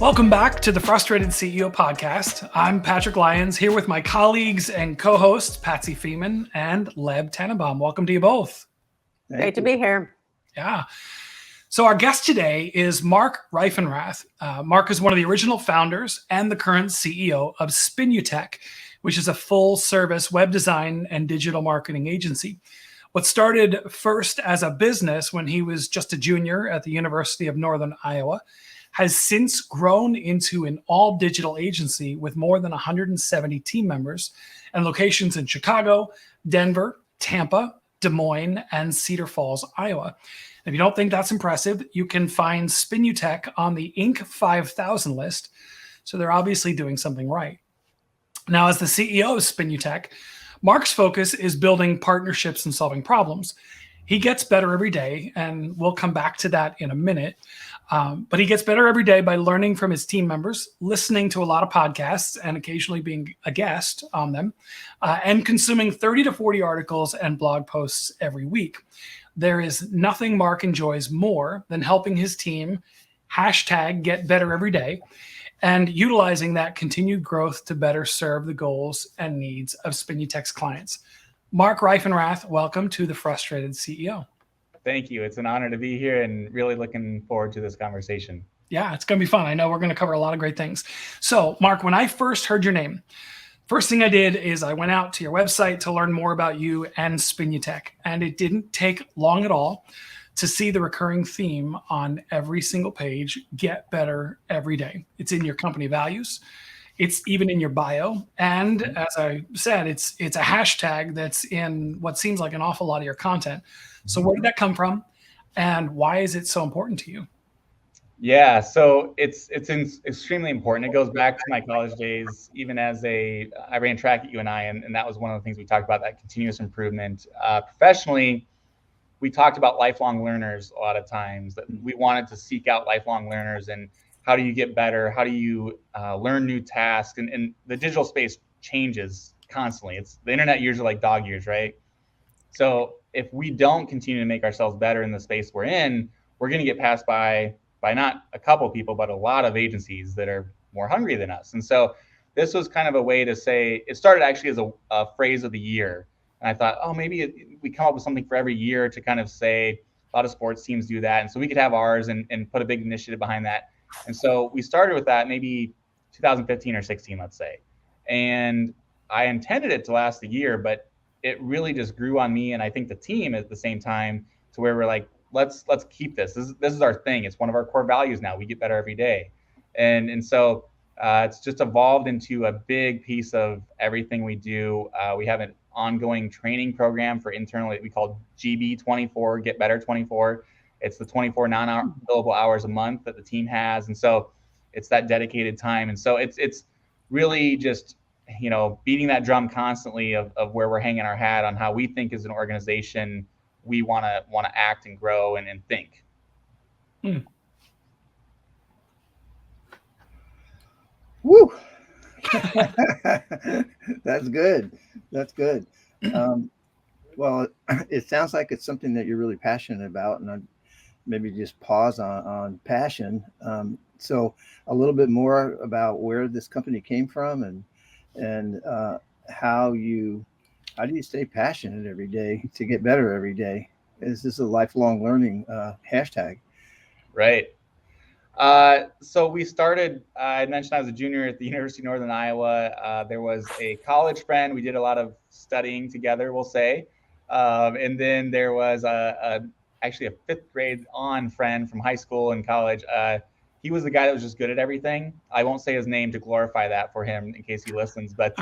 Welcome back to the Frustrated CEO podcast. I'm Patrick Lyons here with my colleagues and co-hosts, Patsy Feeman and Leb Tannenbaum. Welcome to you both. Great to be here. Yeah. So our guest today is Marc Reifenrath. Marc is one of the original founders and the current CEO of Spinutech, which is a full-service web design and digital marketing agency. What started first as a business when he was just a junior at the University of Northern Iowa has since grown into an all-digital agency with more than 170 team members and locations in Chicago, Denver, Tampa, Des Moines, and Cedar Falls, Iowa. If you don't think that's impressive, you can find Spinutech on the Inc. 5000 list, so they're obviously doing something right. Now, as the CEO of Spinutech, Marc's focus is building partnerships and solving problems. He gets better every day, and we'll come back to that in a minute. But he gets better every day by learning from his team members, listening to a lot of podcasts and occasionally being a guest on them, and consuming 30 to 40 articles and blog posts every week. There is nothing Marc enjoys more than helping his team #get better every day and utilizing that continued growth to better serve the goals and needs of Spinutech's clients. Marc Reifenrath, welcome to the Frustrated CEO. Thank you. It's an honor to be here and really looking forward to this conversation. Yeah, it's going to be fun. I know we're going to cover a lot of great things. So, Marc, when I first heard your name, first thing I did is I went out to your website to learn more about you and Spinutech. And it didn't take long at all to see the recurring theme on every single page: get better every day. It's in your company values. It's even in your bio. And as I said, it's a hashtag that's in what seems like an awful lot of your content. So where did that come from? And why is it so important to you? Yeah, so it's extremely important. It goes back to my college days. Even as I ran track at UNI, and that was one of the things we talked about, that continuous improvement. Professionally, we talked about lifelong learners a lot of times, that we wanted to seek out lifelong learners and how do you get better? How do you learn new tasks? And the digital space changes constantly. The internet years are like dog years, right? So if we don't continue to make ourselves better in the space we're in, we're going to get passed by not a couple people, but a lot of agencies that are more hungry than us. And so this was kind of a way to say, it started actually as a phrase of the year. And I thought, oh, maybe we come up with something for every year to kind of say, a lot of sports teams do that. And so we could have ours and put a big initiative behind that. And so we started with that maybe 2015 or 16, let's say. And I intended it to last a year, but it really just grew on me, and I think the team at the same time, to where we're like, let's keep this. This is our thing. It's one of our core values now. We get better every day. And so it's just evolved into a big piece of everything we do. We have an ongoing training program for internally we call GB24, Get Better 24. It's the 24 non-billable hours a month that the team has. And so it's that dedicated time. And so it's really just, beating that drum constantly of where we're hanging our hat on how we think as an organization we want to act and grow and think. Woo! That's good. Well, it sounds like it's something that you're really passionate about, and I'd maybe just pause on passion. So a little bit more about where this company came from and how do you stay passionate every day to get better every day? Is this a lifelong learning hashtag? Right. So we started, I mentioned I was a junior at the University of Northern Iowa. There was a college friend. We did a lot of studying together, we'll say. And then there was actually a fifth grade on friend from high school and college. He was the guy that was just good at everything. I won't say his name to glorify that for him in case he listens, but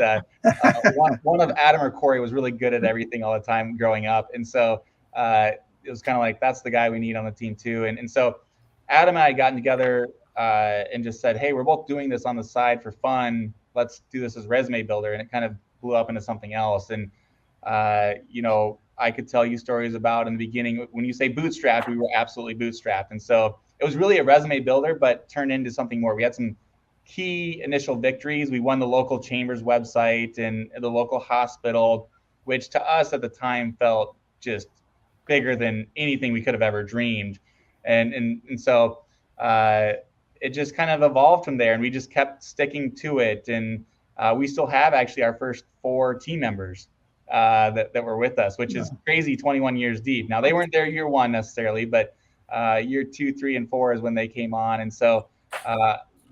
one of Adam or Corey was really good at everything all the time growing up. And so it was kind of like, that's the guy we need on the team too. And so Adam and I gotten together and just said, hey, we're both doing this on the side for fun. Let's do this as resume builder. And it kind of blew up into something else. And, I could tell you stories about in the beginning, when you say bootstrapped, we were absolutely bootstrapped. And so it was really a resume builder, but turned into something more. We had some key initial victories. We won the local chamber's website and the local hospital, which to us at the time felt just bigger than anything we could have ever dreamed. And so it just kind of evolved from there, and we just kept sticking to it. And we still have actually our first 4 team members that were with us, which is crazy, 21 years deep. Now, they weren't there year 1 necessarily, but year 2, 3, and 4 is when they came on. And so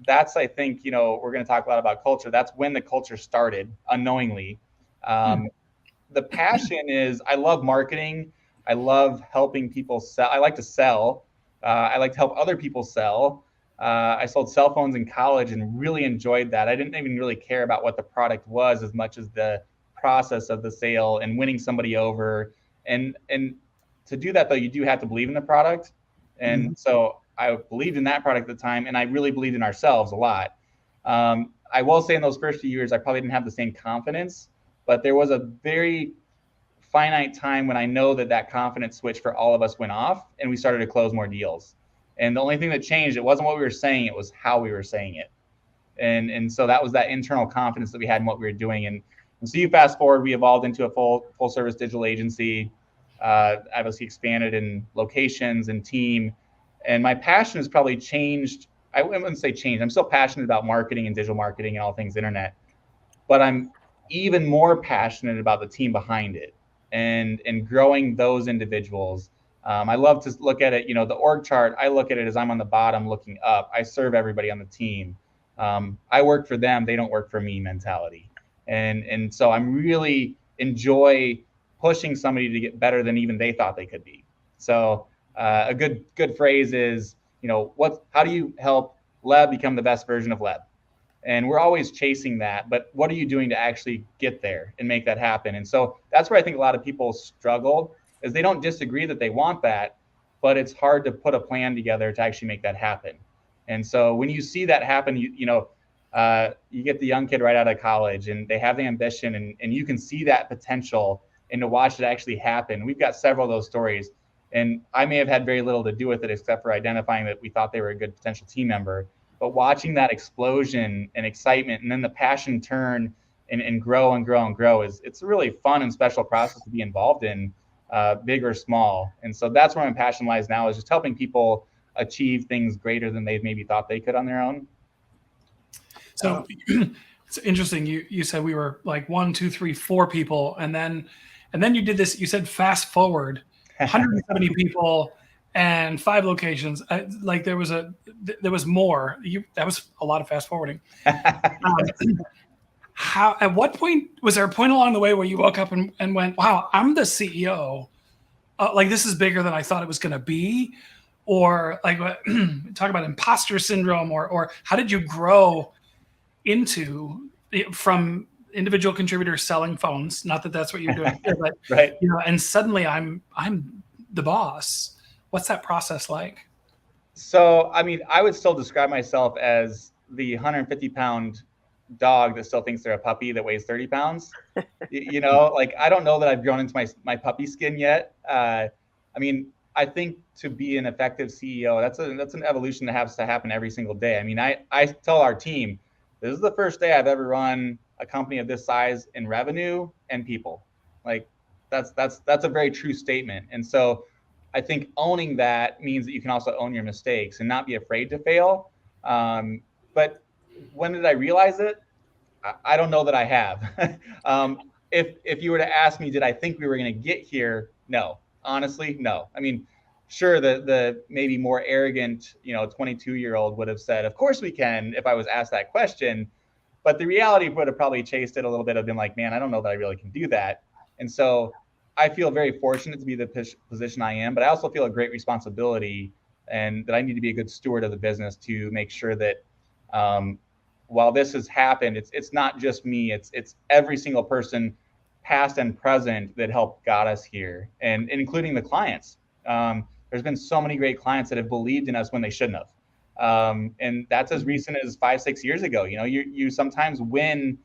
that's, I think, we're going to talk a lot about culture. That's when the culture started unknowingly. The passion is, I love marketing. I love helping people sell. I like to sell. I like to help other people sell. I sold cell phones in college and really enjoyed that. I didn't even really care about what the product was as much as the process of the sale and winning somebody over. And to do that, though, you do have to believe in the product. And so I believed in that product at the time, and I really believed in ourselves a lot. I will say in those first few years, I probably didn't have the same confidence, but there was a very finite time when I know that confidence switch for all of us went off, and we started to close more deals. And the only thing that changed, it wasn't what we were saying, it was how we were saying it. And so that was that internal confidence that we had in what we were doing. And so you fast forward, we evolved into a full service digital agency, obviously expanded in locations and team. And my passion has probably changed. I wouldn't say changed. I'm still passionate about marketing and digital marketing and all things internet, but I'm even more passionate about the team behind it and growing those individuals. I love to look at it, the org chart, I look at it as I'm on the bottom looking up. I serve everybody on the team. I work for them, they don't work for me mentality. And so I'm really enjoy pushing somebody to get better than even they thought they could be. So a good phrase is, how do you help Leb become the best version of Leb? And we're always chasing that, but what are you doing to actually get there and make that happen? And so that's where I think a lot of people struggle, is they don't disagree that they want that, but it's hard to put a plan together to actually make that happen. And so when you see that happen, you get the young kid right out of college and they have the ambition and you can see that potential, and to watch it actually happen. We've got several of those stories, and I may have had very little to do with it except for identifying that we thought they were a good potential team member. But watching that explosion and excitement, and then the passion turn and grow and grow and grow, it's a really fun and special process to be involved in, big or small. And so that's where my passion lies now, is just helping people achieve things greater than they maybe thought they could on their own. So it's interesting. You said we were like 1, 2, 3, 4 people, and then you did this. You said fast forward, 170 people and 5 locations. Like there was more. That was a lot of fast forwarding. At what point was there a point along the way where you woke up and went, "Wow, I'm the CEO. Like this is bigger than I thought it was going to be," or like talk about imposter syndrome, or how did you grow into from individual contributors selling phones? Not that that's what you're doing here, but right. And suddenly I'm the boss. What's that process like? So, I mean, I would still describe myself as the 150-pound dog that still thinks they're a puppy that weighs 30 pounds. Like, I don't know that I've grown into my puppy skin yet. I mean, I think to be an effective CEO, that's an evolution that has to happen every single day. I mean, I tell our team, this is the first day I've ever run a company of this size in revenue and people. Like, that's a very true statement. And so I think owning that means that you can also own your mistakes and not be afraid to fail. But when did I realize it? I don't know that I have. If you were to ask me, did I think we were going to get here? No, honestly, no. I mean, sure, the maybe more arrogant, 22-year-old would have said, of course we can, if I was asked that question. But the reality would have probably chased it a little bit of been like, man, I don't know that I really can do that. And so I feel very fortunate to be the position I am, but I also feel a great responsibility, and that I need to be a good steward of the business to make sure that while this has happened, it's not just me, it's every single person, past and present, that helped got us here, and including the clients. There's been so many great clients that have believed in us when they shouldn't have. And that's as recent as 5-6 years ago. You sometimes win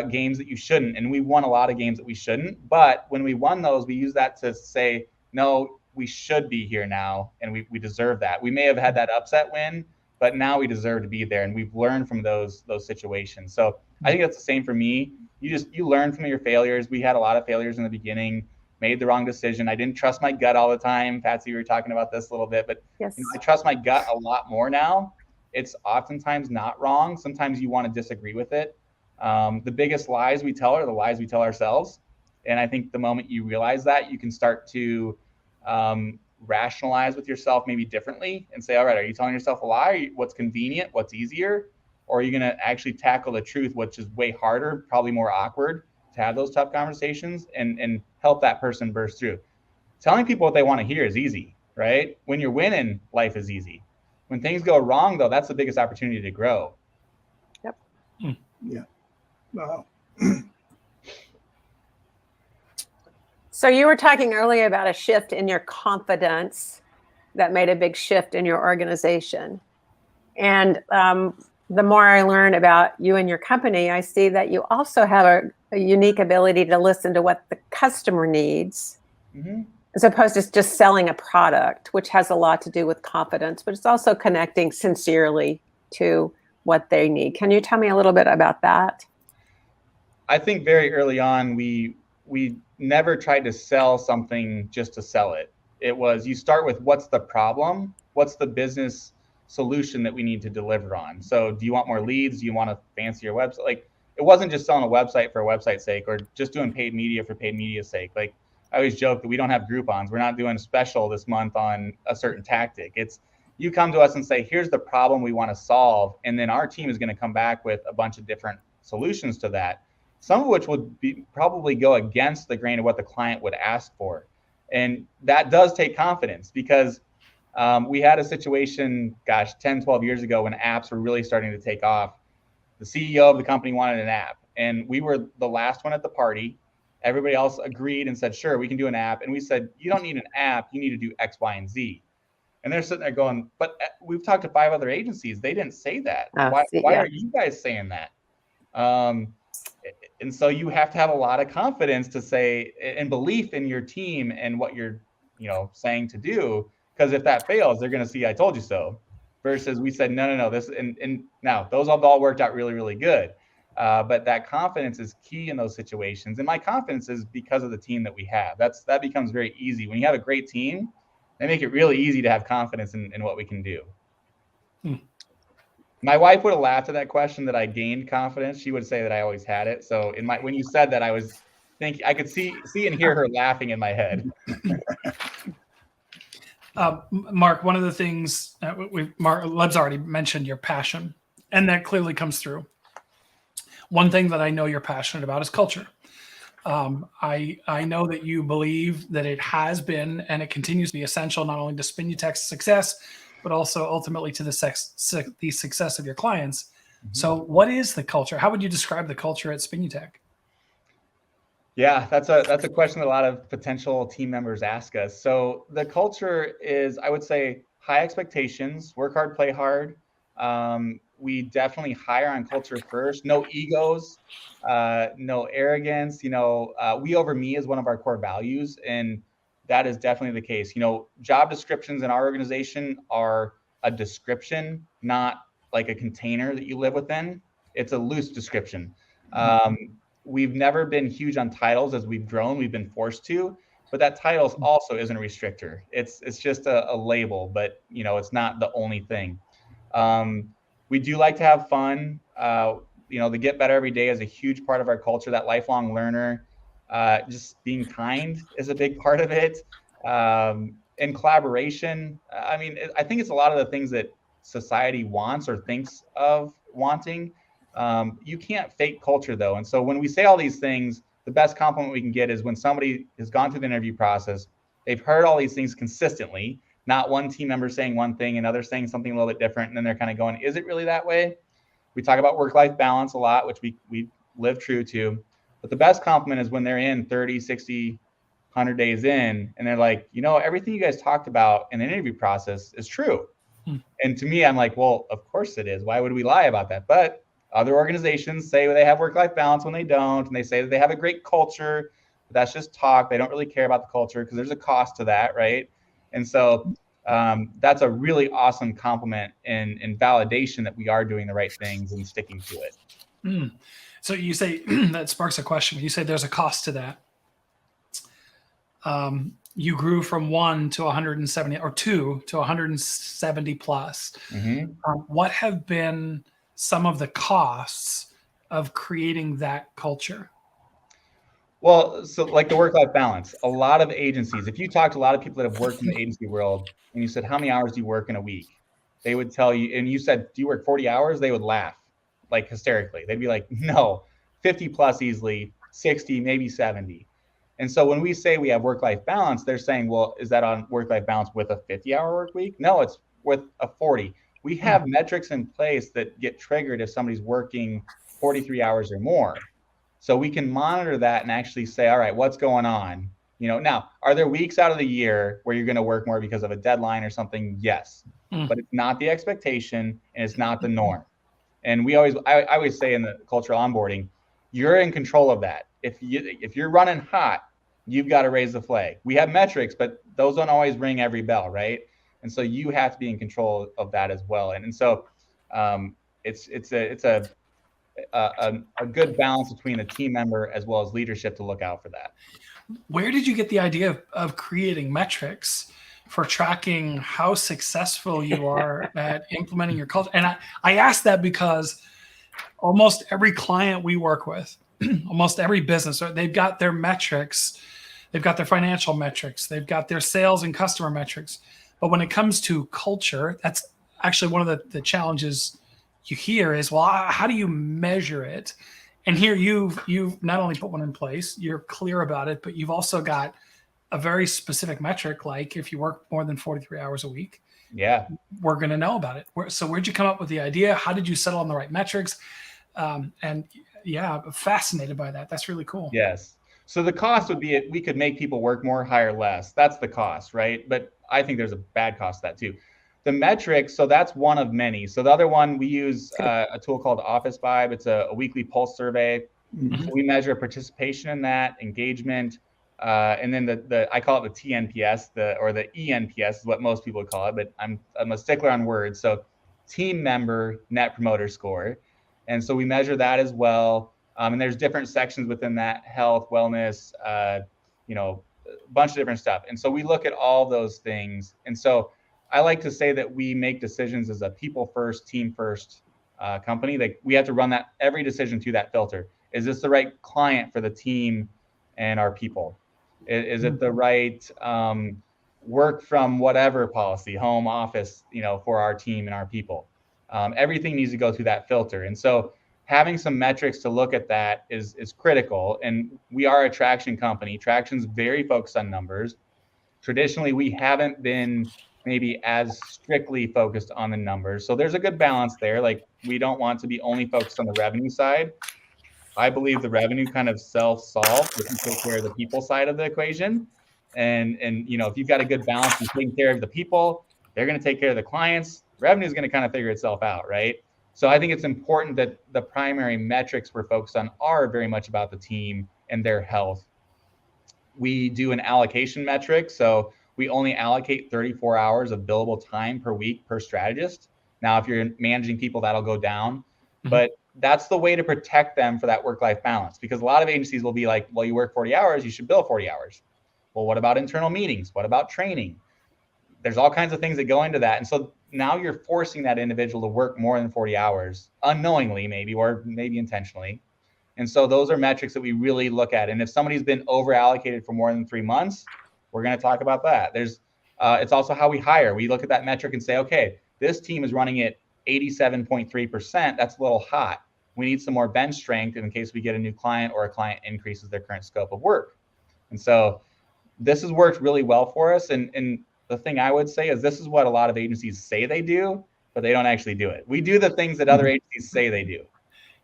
games that you shouldn't, and we won a lot of games that we shouldn't. But when we won those, we use that to say, no, we should be here now, and we deserve that. We may have had that upset win, but now we deserve to be there, and we've learned from those situations. So I think that's the same for me. You learn from your failures. We had a lot of failures in the beginning, made the wrong decision. I didn't trust my gut all the time. Patsy, we were talking about this a little bit, but yes. I trust my gut a lot more now. it's oftentimes not wrong. Sometimes you want to disagree with it. The biggest lies we tell are the lies we tell ourselves. And I think the moment you realize that, you can start to rationalize with yourself maybe differently and say, all right, are you telling yourself a lie? What's convenient? What's easier? Or are you going to actually tackle the truth, which is way harder, probably more awkward to have those tough conversations and help that person burst through? Telling people what they want to hear is easy, right? When you're winning, life is easy. When things go wrong, though, that's the biggest opportunity to grow. Yep. Yeah. Wow. So you were talking earlier about a shift in your confidence that made a big shift in your organization. And the more I learn about you and your company, I see that you also have a unique ability to listen to what the customer needs, as opposed to just selling a product, which has a lot to do with confidence, but it's also connecting sincerely to what they need. Can you tell me a little bit about that? I think very early on, we never tried to sell something just to sell it. It was, you start with what's the problem? What's the business solution that we need to deliver on? So do you want more leads? Do you want a fancier website? Like, it wasn't just selling a website for a website's sake or just doing paid media for paid media's sake. Like, I always joke that we don't have Groupons. We're not doing a special this month on a certain tactic. It's, you come to us and say, here's the problem we want to solve. And then our team is going to come back with a bunch of different solutions to that, some of which would be probably go against the grain of what the client would ask for. And that does take confidence, because we had a situation, 10, 12 years ago when apps were really starting to take off. The CEO of the company wanted an app, and we were the last one at the party. Everybody else agreed and said, sure, we can do an app. And we said, you don't need an app, you need to do X, Y, and Z. And they're sitting there going, but we've talked to 5 other agencies. They didn't say that. Why are you guys saying that? And so you have to have a lot of confidence to say, and belief in your team and what you're, saying to do. Because if that fails, they're going to see, I told you so. Versus we said, no, this, and now those have all worked out really, really good. But that confidence is key in those situations. And my confidence is because of the team that we have. That becomes very easy. When you have a great team, they make it really easy to have confidence in what we can do. My wife would have laughed at that question, that I gained confidence. She would say that I always had it. So when you said that, I was thinking, I could see and hear her laughing in my head. Marc, one of the things Leb's already mentioned your passion, and that clearly comes through. One thing that I know you're passionate about is culture. I know that you believe that it has been and it continues to be essential not only to Spinutech's success, but also ultimately to the success of your clients. So what is the culture? How would you describe the culture at Spinutech? Yeah, that's a question that a lot of potential team members ask us. So the culture is, I would say, high expectations, work hard, play hard. We definitely hire on culture first. No egos, no arrogance. We over me is one of our core values, and that is definitely the case. Job descriptions in our organization are a description, not like a container that you live within. It's a loose description. We've never been huge on titles. As we've grown, we've been forced to, but that titles also isn't a restrictor. It's just a label, but it's not the only thing. We do like to have fun. The get better every day is a huge part of our culture. That lifelong learner, just being kind is a big part of it. And collaboration. I think it's a lot of the things that society wants or thinks of wanting. You can't fake culture, though. And so when we say all these things, the best compliment we can get is when somebody has gone through the interview process, they've heard all these things consistently, not one team member saying one thing and others saying something a little bit different. And then they're kind of going, is it really that way? We talk about work-life balance a lot, which we live true to. But the best compliment is when they're in 30, 60, 100 days in, and they're like, everything you guys talked about in the interview process is true. And to me, I'm like, well, of course it is. Why would we lie about that? But other organizations say they have work-life balance when they don't, and they say that they have a great culture, but that's just talk. They don't really care about the culture because there's a cost to that, right? And so that's a really awesome compliment and validation that we are doing the right things and sticking to it. So you say that sparks a question. You say there's a cost to that. you grew from 1 to 170 or 2 to 170 plus. What have been some of the costs of creating that culture? Well, so like the work-life balance, a lot of agencies, if you talk to a lot of people that have worked in the agency world and you said, how many hours do you work in a week? They would tell you, and you said, do you work 40 hours? They would laugh like hysterically. They'd be like, no, 50 plus easily, 60, maybe 70. And so when we say we have work-life balance, they're saying, well, is that on work-life balance with a 50-hour work week? No, it's with a 40. We have metrics in place that get triggered if somebody's working 43 hours or more. So we can monitor that and actually say, all right, what's going on? Now, are there weeks out of the year where you're going to work more because of a deadline or something? Yes, but it's not the expectation and it's not the norm. And I always say in the cultural onboarding, you're in control of that. If you're running hot, you've got to raise the flag. We have metrics, but those don't always ring every bell, right? And so you have to be in control of that as well. And so it's a good balance between a team member as well as leadership to look out for that. Where did you get the idea of creating metrics for tracking how successful you are at implementing your culture? And I ask that because almost every client we work with, almost every business, they've got their metrics, they've got their financial metrics, they've got their sales and customer metrics. But when it comes to culture, that's actually one of the challenges you hear is, well, how do you measure it? And here you've not only put one in place, you're clear about it, but you've also got a very specific metric, like if you work more than 43 hours a week, we're going to know about it. So where'd you come up with the idea? How did you settle on the right metrics? And yeah, I'm fascinated by that. That's really cool. Yes. So the cost would be we could make people work more, hire less. That's the cost, right? But I think there's a bad cost to that too. The metrics, so that's one of many. So the other one, we use a tool called Office Vibe. It's a weekly pulse survey. So we measure participation in that, engagement, and then I call it the TNPS, or the ENPS is what most people would call it, but I'm a stickler on words. So team member net promoter score. And so we measure that as well. And there's different sections within that: health, wellness, a bunch of different stuff. And so we look at all those things. And so I like to say that we make decisions as a people first, team first company. Like we have to run that every decision through that filter. Is this the right client for the team and our people? Is it the right work from whatever policy, home, office, for our team and our people? Everything needs to go through that filter. And so having some metrics to look at that is critical. And we are a traction company. Traction's very focused on numbers. Traditionally, we haven't been maybe as strictly focused on the numbers. So there's a good balance there. Like we don't want to be only focused on the revenue side. I believe the revenue kind of self-solves if you take care of the people side of the equation. And if you've got a good balance and taking care of the people, they're going to take care of the clients. Revenue is going to kind of figure itself out, right? So I think it's important that the primary metrics we're focused on are very much about the team and their health. We do an allocation metric. So we only allocate 34 hours of billable time per week per strategist. Now, if you're managing people, that'll go down. But that's the way to protect them for that work-life balance, because a lot of agencies will be like, well, you work 40 hours, you should bill 40 hours. Well, what about internal meetings? What about training? There's all kinds of things that go into that. And so now you're forcing that individual to work more than 40 hours unknowingly, maybe, or maybe intentionally. And so those are metrics that we really look at. And if somebody's been over allocated for more than 3 months, we're going to talk about that. It's also how we hire. We look at that metric and say, okay, this team is running at 87.3%. That's a little hot. We need some more bench strength in case we get a new client or a client increases their current scope of work. And so this has worked really well for us. And the thing I would say is this is what a lot of agencies say they do, but they don't actually do it. We do the things that other agencies say they do.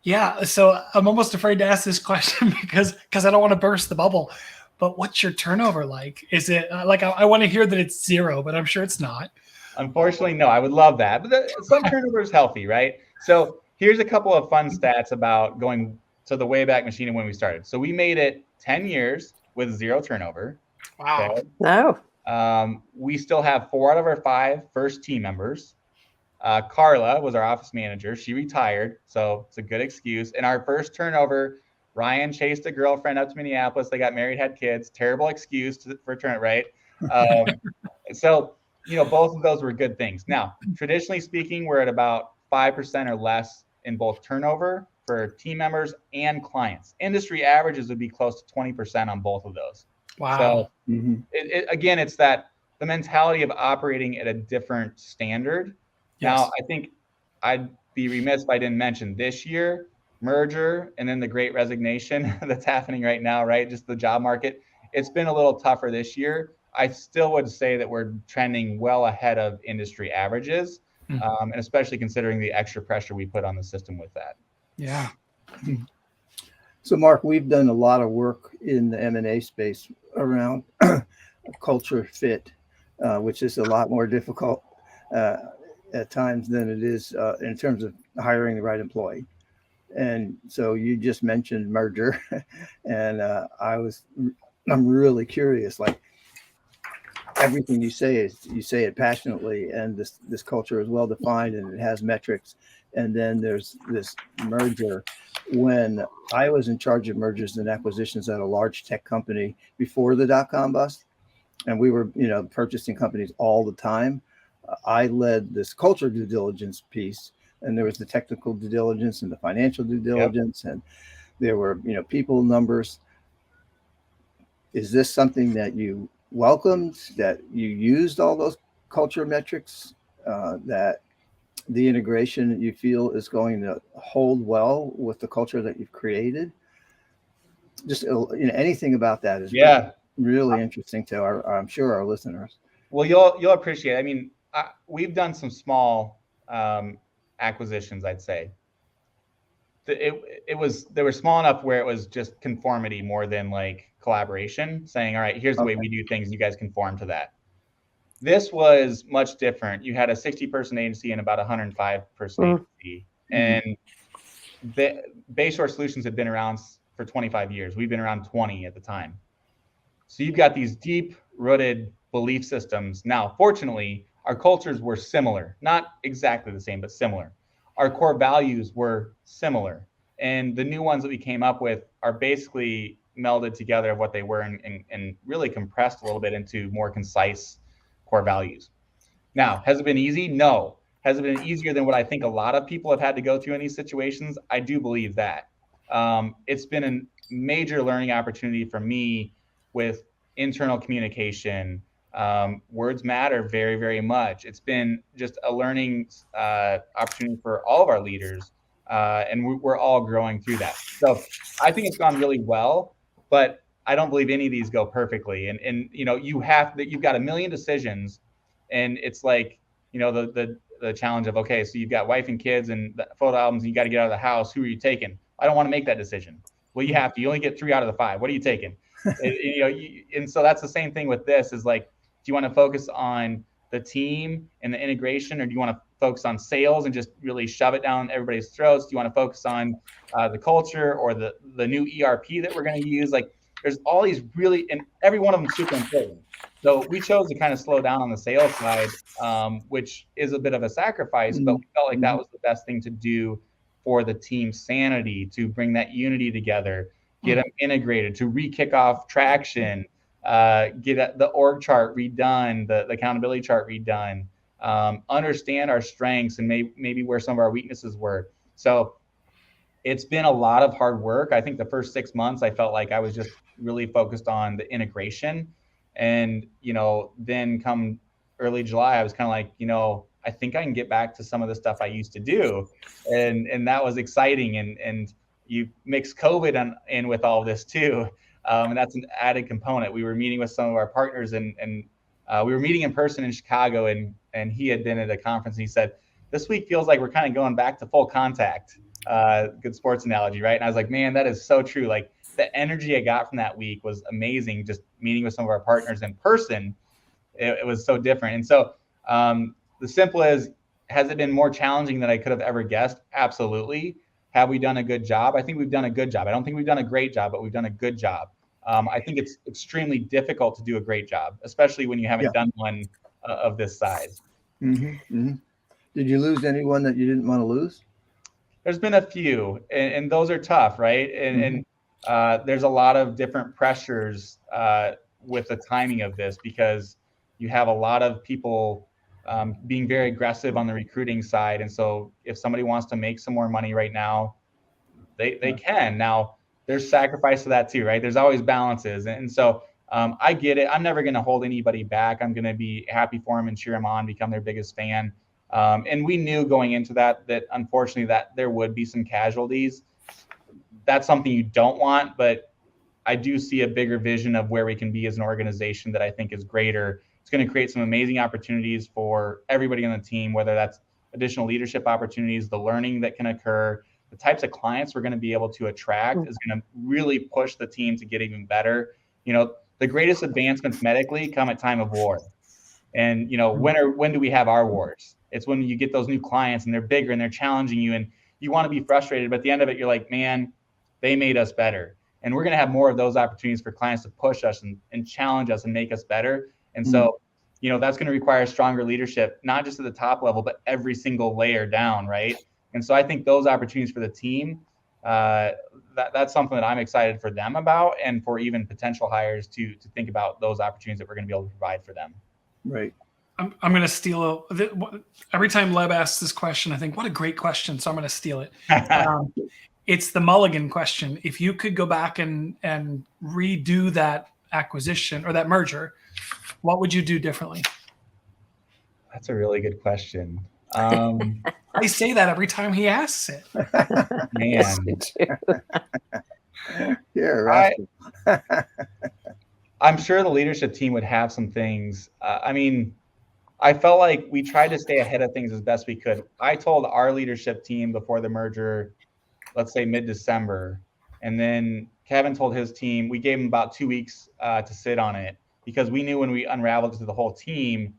Yeah. So I'm almost afraid to ask this question because I don't want to burst the bubble. But what's your turnover like? Is it like I want to hear that it's 0, but I'm sure it's not. Unfortunately, no. I would love that. But some turnover is healthy, right? So here's a couple of fun stats about going to the Wayback Machine and when we started. So we made it 10 years with 0 turnover. Wow. Okay? No. We still have 4 out of our 5 first team members. Carla was our office manager. She retired, so it's a good excuse. And our first turnover, Ryan chased a girlfriend up to Minneapolis. They got married, had kids. Terrible excuse for turn, right? So, both of those were good things. Now, traditionally speaking, we're at about 5% or less in both turnover for team members and clients. Industry averages would be close to 20% on both of those. Wow. So again, it's the mentality of operating at a different standard. Yes. Now, I think I'd be remiss if I didn't mention this year, merger and then the great resignation that's happening right now, right? Just the job market. It's been a little tougher this year. I still would say that we're trending well ahead of industry averages, and especially considering the extra pressure we put on the system with that. Yeah. So, Mark, we've done a lot of work in the M&A space around culture fit, which is a lot more difficult at times than it is in terms of hiring the right employee. And so you just mentioned merger, and I'm really curious, like everything you say it passionately, and this culture is well defined and it has metrics. And then there's this merger. When I was in charge of mergers and acquisitions at a large tech company before the dot-com bust, and we were, purchasing companies all the time, I led this culture due diligence piece, and there was the technical due diligence and the financial due diligence, and there were, people numbers. Is this something that you welcomed, that you used all those culture metrics, that the integration you feel is going to hold well with the culture that you've created? Just anything about that is really interesting to I'm sure our listeners. Well, you'll appreciate it. I mean, we've done some small acquisitions, I'd say. They were small enough where it was just conformity more than like collaboration, saying, all right, here's the way we do things, you guys conform to that. This was much different. You had a 60-person agency and about a 105-person agency. And Bayshore Solutions had been around for 25 years. We've been around 20 at the time. So you've got these deep-rooted belief systems. Now, fortunately, our cultures were similar. Not exactly the same, but similar. Our core values were similar. And the new ones that we came up with are basically melded together of what they were and really compressed a little bit into more concise core values. Now, has it been easy? No. Has it been easier than what I think a lot of people have had to go through in these situations? I do believe that. It's been a major learning opportunity for me with internal communication. Words matter very, very much. It's been just a learning opportunity for all of our leaders, and we're all growing through that. So I think it's gone really well, but I don't believe any of these go perfectly. And you've got a million decisions, and it's like, the challenge of, okay, so you've got wife and kids and the photo albums, and you got to get out of the house. Who are you taking? I don't want to make that decision. Well, you have to. You only get 3 out of the 5. What are you taking? And so that's the same thing with this. Is like, do you want to focus on the team and the integration, or do you want to focus on sales and just really shove it down everybody's throats? Do you want to focus on the culture or the new ERP that we're going to use? Like, there's all these really, and every one of them super important. So we chose to kind of slow down on the sales side, which is a bit of a sacrifice, but we felt like that was the best thing to do for the team's sanity, to bring that unity together, get them integrated, to re-kick off traction, get the org chart redone, the accountability chart redone, understand our strengths and maybe where some of our weaknesses were. So it's been a lot of hard work. I think the first 6 months, I felt like I was just really focused on the integration. And, then come early July, I was kind of like, I think I can get back to some of the stuff I used to do. And that was exciting. And you mix COVID in with all of this too. And that's an added component. We were meeting with some of our partners and we were meeting in person in Chicago, and he had been at a conference, and he said, this week feels like we're kind of going back to full contact. Good sports analogy, right? And I was like, man, that is so true. Like, the energy I got from that week was amazing. Just meeting with some of our partners in person, it was so different. And so the simple is, has it been more challenging than I could have ever guessed? Absolutely. Have we done a good job? I think we've done a good job. I don't think we've done a great job, but we've done a good job. I think it's extremely difficult to do a great job, especially when you haven't done one of this size. Did you lose anyone that you didn't want to lose? There's been a few, and those are tough, right? And there's a lot of different pressures with the timing of this, because you have a lot of people being very aggressive on the recruiting side. And so if somebody wants to make some more money right now, they can. Now, there's sacrifice to that too, right? There's always balances. And so I get it. I'm never going to hold anybody back. I'm going to be happy for them and cheer them on, become their biggest fan. And we knew going into that unfortunately that there would be some casualties. That's something you don't want, but I do see a bigger vision of where we can be as an organization that I think is greater. It's going to create some amazing opportunities for everybody on the team, whether that's additional leadership opportunities, the learning that can occur, the types of clients we're going to be able to attract is going to really push the team to get even better. The greatest advancements medically come at time of war. And, when do we have our wars? It's when you get those new clients and they're bigger and they're challenging you and you want to be frustrated, but at the end of it, you're like, man, they made us better. And we're going to have more of those opportunities for clients to push us and challenge us and make us better. And so, that's going to require stronger leadership, not just at the top level, but every single layer down, right? And so I think those opportunities for the team, that's something that I'm excited for them about, and for even potential hires to think about those opportunities that we're going to be able to provide for them. Right. I'm going to steal every time Leb asks this question, I think, what a great question. So I'm going to steal it. It's the mulligan question. If you could go back and redo that acquisition or that merger, what would you do differently? That's a really good question. I say that every time he asks it. Man. Yeah, I'm sure the leadership team would have some things. I felt like we tried to stay ahead of things as best we could. I told our leadership team before the merger, let's say mid-December, and then Kevin told his team, we gave them about 2 weeks to sit on it, because we knew when we unraveled to the whole team,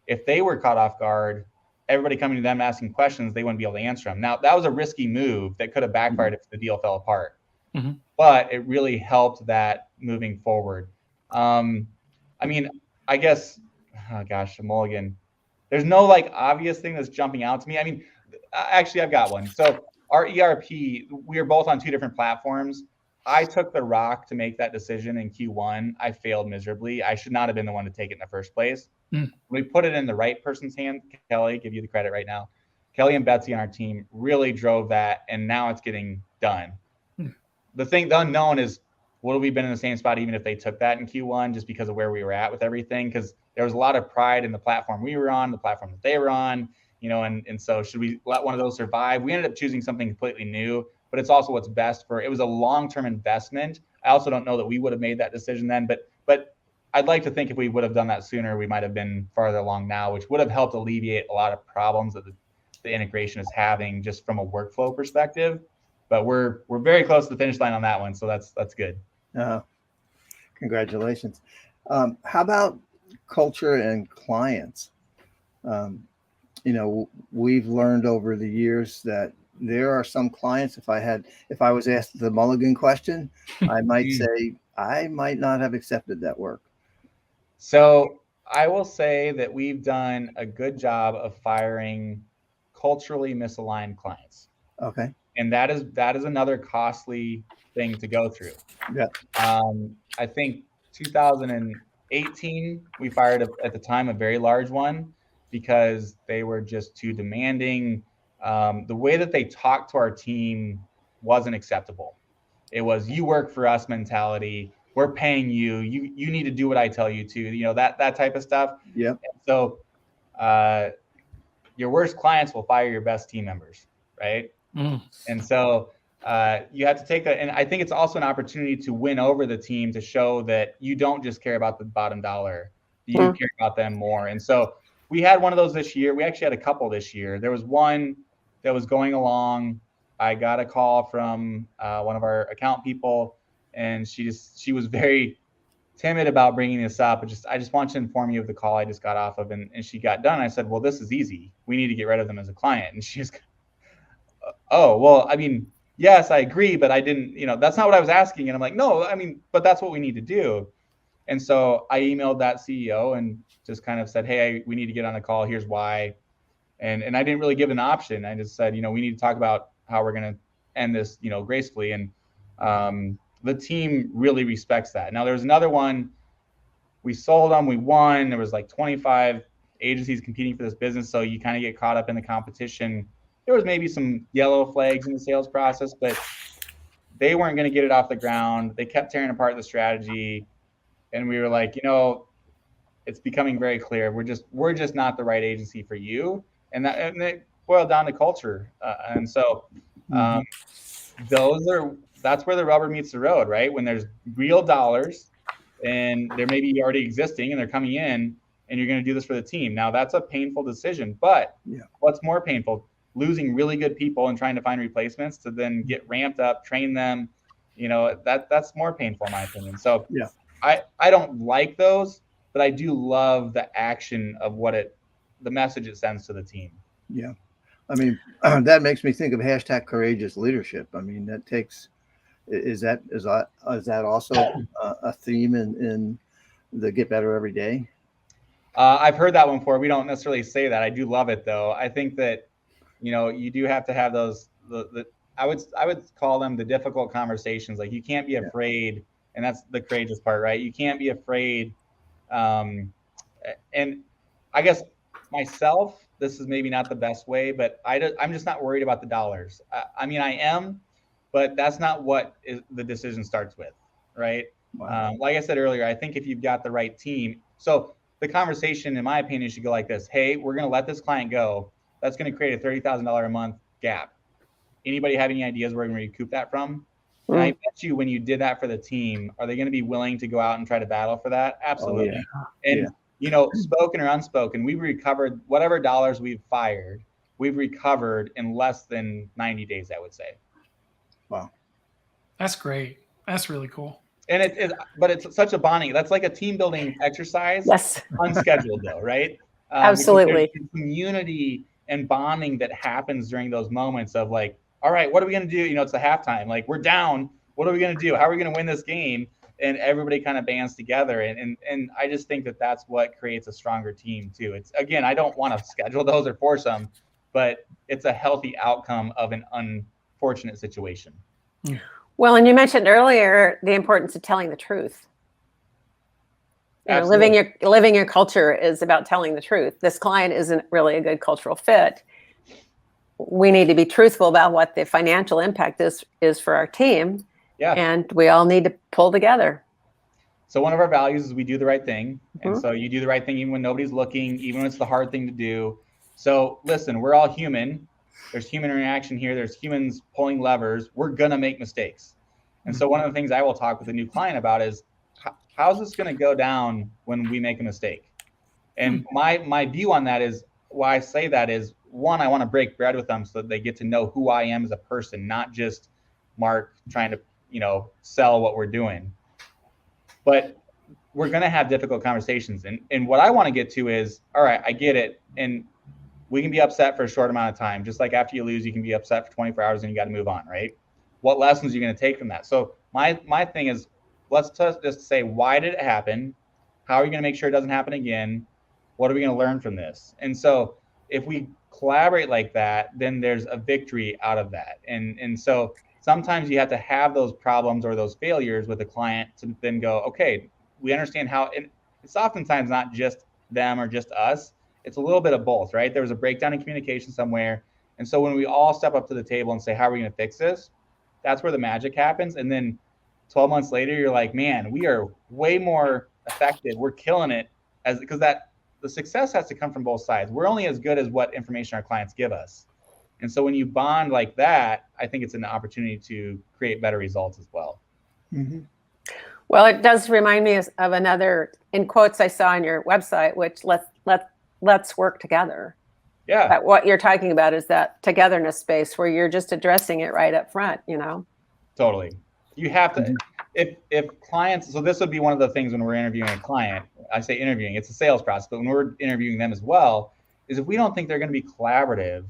if they were caught off guard, everybody coming to them asking questions, they wouldn't be able to answer them. Now, that was a risky move that could have backfired if the deal fell apart. Mm-hmm. But it really helped that moving forward. I guess, oh gosh, a mulligan. There's no obvious thing that's jumping out to me. Actually, I've got one. So our ERP, we are both on 2 different platforms. I took the rock to make that decision in Q1. I failed miserably. I should not have been the one to take it in the first place. We put it in the right person's hand. Kelly, give you the credit right now. Kelly and Betsy on our team really drove that, and now it's getting done. The unknown is, would we have been in the same spot even if they took that in Q1, just because of where we were at with everything? Because there was a lot of pride in the platform we were on, the platform that they were on, and so should we let one of those survive? We ended up choosing something completely new, but it's also what's best it was a long-term investment. I also don't know that we would have made that decision then, but I'd like to think if we would have done that sooner, we might have been farther along now, which would have helped alleviate a lot of problems that the integration is having just from a workflow perspective. But we're very close to the finish line on that one, so that's good. Congratulations. How about culture and clients? We've learned over the years that there are some clients, if I was asked the mulligan question, I might say I might not have accepted that work. So I will say that we've done a good job of firing culturally misaligned clients. Okay. And that is another costly thing to go through. Yeah. I think 2018, we fired at the time a very large one because they were just too demanding. The way that they talked to our team wasn't acceptable. It was, you work for us mentality. We're paying you. You need to do what I tell you to. That type of stuff. Yeah. So, your worst clients will fire your best team members, right? And so you have to take that. And I think it's also an opportunity to win over the team, to show that you don't just care about the bottom dollar. You care about them more. And so we had one of those this year. We actually had a couple this year. There was one that was going along. I got a call from one of our account people, and she was very timid about bringing this up. I just want to inform you of the call I just got off of. And she got done. I said, well, this is easy. We need to get rid of them as a client. And she's, oh, well, yes, I agree, but I didn't, that's not what I was asking. And I'm like, no, but that's what we need to do. And so I emailed that CEO and just kind of said, hey, we need to get on a call. Here's why. And I didn't really give an option. I just said, we need to talk about how we're going to end this, gracefully. And the team really respects that. Now, there's another one we sold them, we won. There was like 25 agencies competing for this business. So you kind of get caught up in the competition. There was maybe some yellow flags in the sales process, but they weren't going to get it off the ground. They kept tearing apart the strategy. And we were like, it's becoming very clear. We're just not the right agency for you. And it boiled down to culture. And so that's where the rubber meets the road, right? When there's real dollars and they're maybe already existing and they're coming in and you're going to do this for the team. Now that's a painful decision, but what's more painful? Losing really good people and trying to find replacements to then get ramped up, train them, that's more painful in my opinion. So I don't like those, but I do love the action of the message it sends to the team. Yeah. I mean, that makes me think of #courageous leadership. I mean, that takes, is that also a theme in the Get Better Every Day? I've heard that one before. We don't necessarily say that. I do love it though. I think that, you do have to have those, I would call them the difficult conversations. Like you can't be afraid, and that's the courageous part, right? You can't be afraid. And I guess myself, this is maybe not the best way, but I'm just not worried about the dollars. I mean, I am, but that's not what the decision starts with, right? Wow. Like I said earlier, I think if you've got the right team, so the conversation, in my opinion, should go like this. Hey, we're going to let this client go. That's going to create a $30,000 a month gap. Anybody have any ideas where we're going to recoup that from? And I bet you when you did that for the team, are they going to be willing to go out and try to battle for that? Absolutely. And, spoken or unspoken, we've recovered whatever dollars we've fired, we've recovered in less than 90 days, I would say. Wow. That's great. That's really cool. And but it's such a bonding. That's like a team building exercise. Yes. Unscheduled though, right? Absolutely. Community and bonding that happens during those moments of like, all right, what are we going to do? It's the halftime. Like we're down. What are we going to do? How are we going to win this game? And everybody kind of bands together. And I just think that that's what creates a stronger team too. It's, again, I don't want to schedule those or force them, but it's a healthy outcome of an unfortunate situation. Well, and you mentioned earlier the importance of telling the truth. Living your culture is about telling the truth. This client isn't really a good cultural fit. We need to be truthful about what the financial impact is for our team. Yeah. And we all need to pull together. So one of our values is we do the right thing. And so you do the right thing even when nobody's looking, even when it's the hard thing to do. So listen, we're all human. There's human interaction here. There's humans pulling levers. We're going to make mistakes. And so one of the things I will talk with a new client about is how's this going to go down when we make a mistake? And my view on that is, why I say that is, one, I want to break bread with them so that they get to know who I am as a person, not just Mark trying to, sell what we're doing. But we're going to have difficult conversations. And what I want to get to is, all right, I get it. And we can be upset for a short amount of time. Just like after you lose, you can be upset for 24 hours and you got to move on, right? What lessons are you going to take from that? So my thing is, let's just say, why did it happen? How are you going to make sure it doesn't happen again? What are we going to learn from this? And so if we collaborate like that, then there's a victory out of that. And so sometimes you have to have those problems or those failures with a client to then go, okay, we understand how, and it's oftentimes not just them or just us. It's a little bit of both, right? There was a breakdown in communication somewhere. And so when we all step up to the table and say, how are we going to fix this? That's where the magic happens. And then 12 months later, you're like, man, we are way more effective. We're killing it, because the success has to come from both sides. We're only as good as what information our clients give us. And so when you bond like that, I think it's an opportunity to create better results as well. Mm-hmm. Well, it does remind me of another, in quotes I saw on your website, which let's work together. Yeah. But what you're talking about is that togetherness space where you're just addressing it right up front, Totally. You have to, if clients, so this would be one of the things when we're interviewing a client, I say interviewing, it's a sales process, but when we're interviewing them as well, is if we don't think they're going to be collaborative,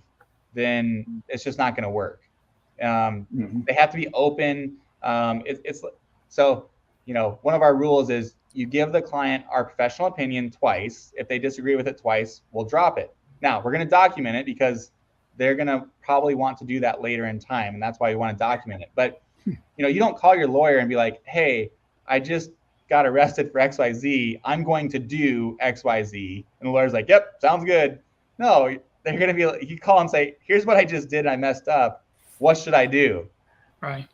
then it's just not going to work. They have to be open. So, one of our rules is you give the client our professional opinion twice. If they disagree with it twice, we'll drop it. Now we're going to document it because they're going to probably want to do that later in time. And that's why we want to document it. But, you don't call your lawyer and be like, hey, I just got arrested for XYZ. I'm going to do XYZ. And the lawyer's like, yep, sounds good. No, they're going to be like, you call and say, here's what I just did. I messed up. What should I do? Right.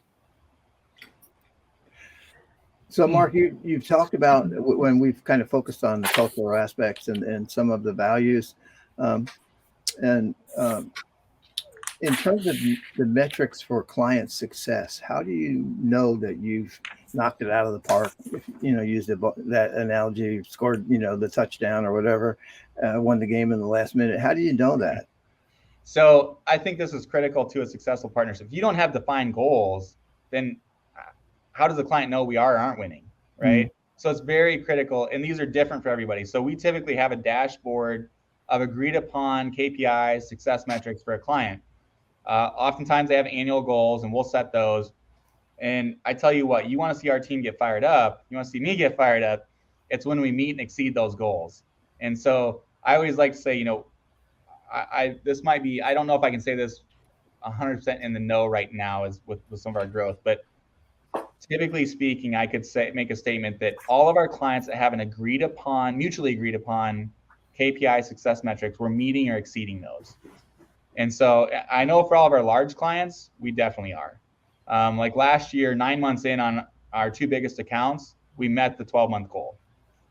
So, Mark, you've talked about when we've kind of focused on the cultural aspects and some of the values. In terms of the metrics for client success, how do you know that you've knocked it out of the park? If, used that analogy, scored, the touchdown or whatever, won the game in the last minute. How do you know that? So I think this is critical to a successful partnership. If you don't have defined goals, then how does the client know we are or aren't winning, right? Mm-hmm. So it's very critical, and these are different for everybody. So we typically have a dashboard of agreed upon KPIs, success metrics for a client. Oftentimes they have annual goals, and we'll set those. And I tell you what, you want to see our team get fired up, you want to see me get fired up, it's when we meet and exceed those goals. And so I always like to say, this might be, I don't know if I can say this 100% in the know right now as with some of our growth, but typically speaking, I could make a statement that all of our clients that have an mutually agreed upon KPI success metrics, we're meeting or exceeding those. And so I know for all of our large clients, we definitely are. Like last year, 9 months in on our 2 biggest accounts, we met the 12-month goal.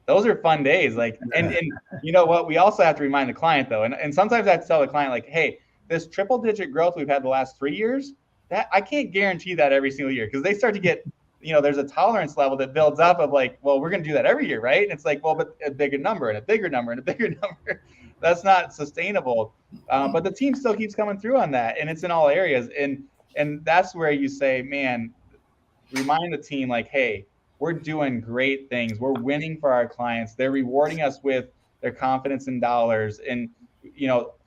Those are fun days. And you know what? We also have to remind the client though, and sometimes I have to tell the client like, hey, this triple-digit growth we've had the last 3 years, that I can't guarantee that every single year, because they start to get, there's a tolerance level that builds up of like, well, we're going to do that every year, right? And it's like, well, but a bigger number and a bigger number and a bigger number. That's not sustainable. But the team still keeps coming through on that, and it's in all areas. And that's where you say, man, remind the team like, hey, we're doing great things. We're winning for our clients. They're rewarding us with their confidence in dollars. And,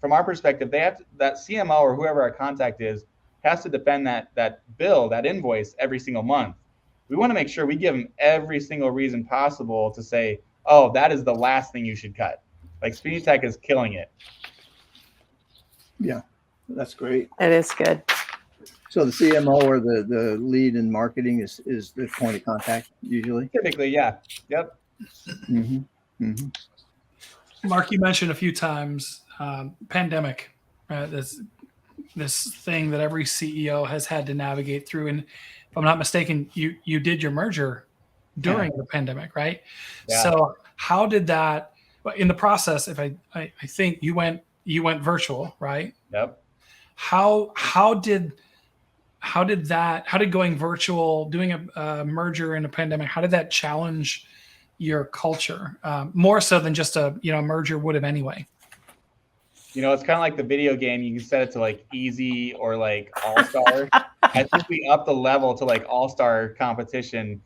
from our perspective, they have to, that CMO or whoever our contact is has to defend that bill, that invoice every single month. We want to make sure we give them every single reason possible to say, oh, that is the last thing you should cut. Like Spinutech is killing it. Yeah, that's great. It is good. So the CMO or the lead in marketing is the point of contact usually? Typically, yeah. Yep. Mm-hmm. Mm-hmm. Mark, you mentioned a few times pandemic, this thing that every CEO has had to navigate through. And if I'm not mistaken, you did your merger during the pandemic, right? Yeah. So how did that, in the process, if I think you went virtual, right? Yep. How did going virtual, doing a merger in a pandemic, how did that challenge your culture more so than just a merger would have anyway? It's kind of like the video game. You can set it to like easy or like all-star. I think we upped the level to like all-star competition.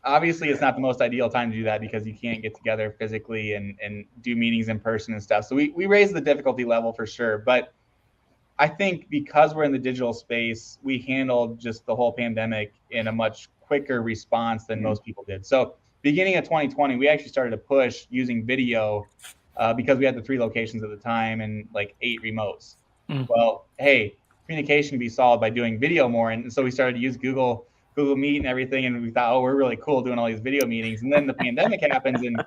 Obviously, it's not the most ideal time to do that because you can't get together physically and do meetings in person and stuff. So we raised the difficulty level for sure. But I think because we're in the digital space, we handled just the whole pandemic in a much quicker response than most people did. So beginning of 2020, we actually started to push using video because we had the 3 locations at the time and like 8 remotes. Well, hey, communication can be solved by doing video more. And so we started to use Google Meet and everything. And we thought, oh, we're really cool doing all these video meetings. And then the pandemic happens and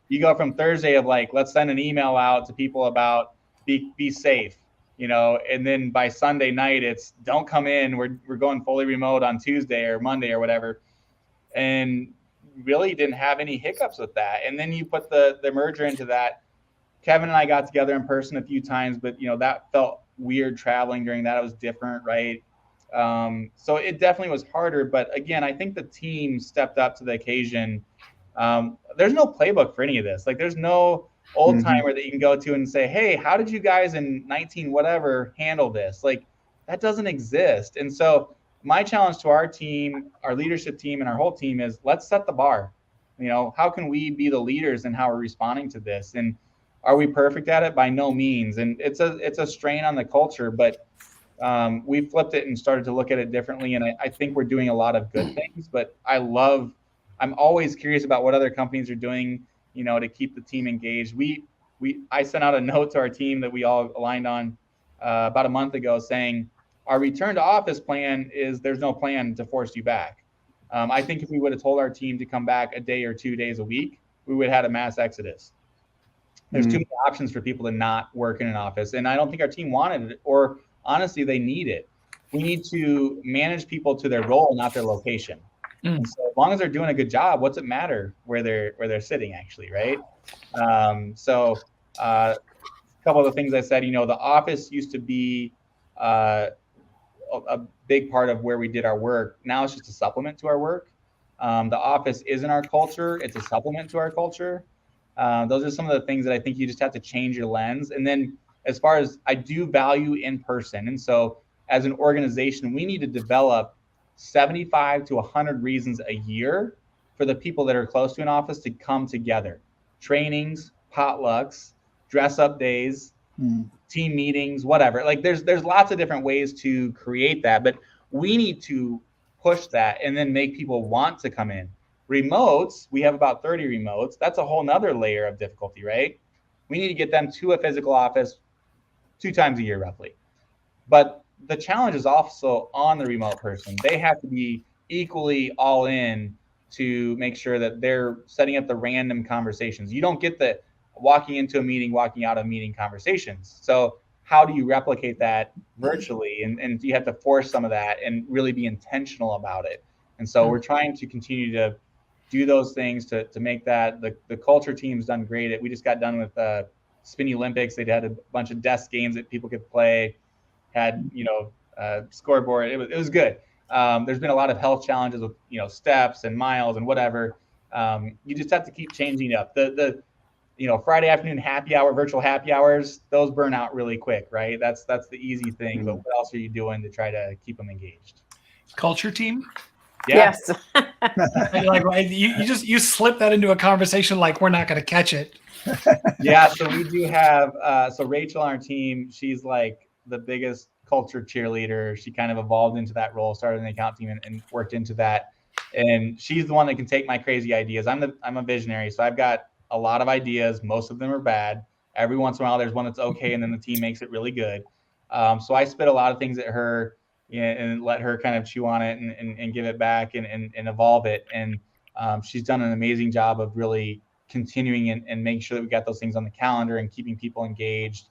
you go from Thursday of like, let's send an email out to people about be safe, and then by Sunday night, it's don't come in. We're going fully remote on Tuesday or Monday or whatever. And really didn't have any hiccups with that. And then you put the merger into that. Kevin and I got together in person a few times, but that felt weird traveling during that. It was different, right? So it definitely was harder. But again, I think the team stepped up to the occasion. There's no playbook for any of this. Like there's no old timer that you can go to and say, hey, how did you guys in 19 whatever handle this? Like that doesn't exist. And so my challenge to our team, our leadership team, and our whole team is let's set the bar. How can we be the leaders in how we're responding to this? And are we perfect at it? By no means. And it's a strain on the culture, but we flipped it and started to look at it differently. And I think we're doing a lot of good things, but I'm always curious about what other companies are doing, to keep the team engaged. I sent out a note to our team that we all aligned on about a month ago saying our return to office plan is there's no plan to force you back. I think if we would have told our team to come back a day or 2 days a week, we would have had a mass exodus. There's too many options for people to not work in an office. And I don't think our team wanted it, or honestly, they need it. We need to manage people to their role, not their location. And so as long as they're doing a good job, what's it matter where they're sitting actually, right? A couple of the things I said, the office used to be a big part of where we did our work. Now it's just a supplement to our work. The office isn't our culture. It's a supplement to our culture. Those are some of the things that I think you just have to change your lens. And then as far as I do value in person. And so as an organization, we need to develop 75 to 100 reasons a year for the people that are close to an office to come together. Trainings, potlucks, dress up days, team meetings, whatever. Like there's lots of different ways to create that, but we need to push that and then make people want to come in. Remotes, we have about 30 remotes. That's a whole nother layer of difficulty, right? We need to get them to a physical office 2 times a year roughly. But the challenge is also on the remote person. They have to be equally all in to make sure that they're setting up the random conversations. You don't get the walking into a meeting, walking out of a meeting conversations. So how do you replicate that virtually? And you have to force some of that and really be intentional about it. And so we're trying to continue to do those things to make that. The culture team's done great. We just got done with Spinny Olympics. They had a bunch of desk games that people could play, had, scoreboard. It was good. There's been a lot of health challenges with, steps and miles and whatever. You just have to keep changing up. The Friday afternoon happy hour, virtual happy hours, those burn out really quick, right? That's the easy thing. But what else are you doing to try to keep them engaged? Culture team? Yeah. Yes. You slip that into a conversation like we're not going to catch it. Yeah. So we do have, so Rachel on our team, she's like the biggest culture cheerleader. She kind of evolved into that role, started in the account team and worked into that. And she's the one that can take my crazy ideas. I'm a visionary. So I've got a lot of ideas. Most of them are bad. Every once in a while, there's one that's okay. And then the team makes it really good. So I spit a lot of things at her and let her kind of chew on it and give it back and evolve it. And she's done an amazing job of really continuing and making sure that we got those things on the calendar and keeping people engaged.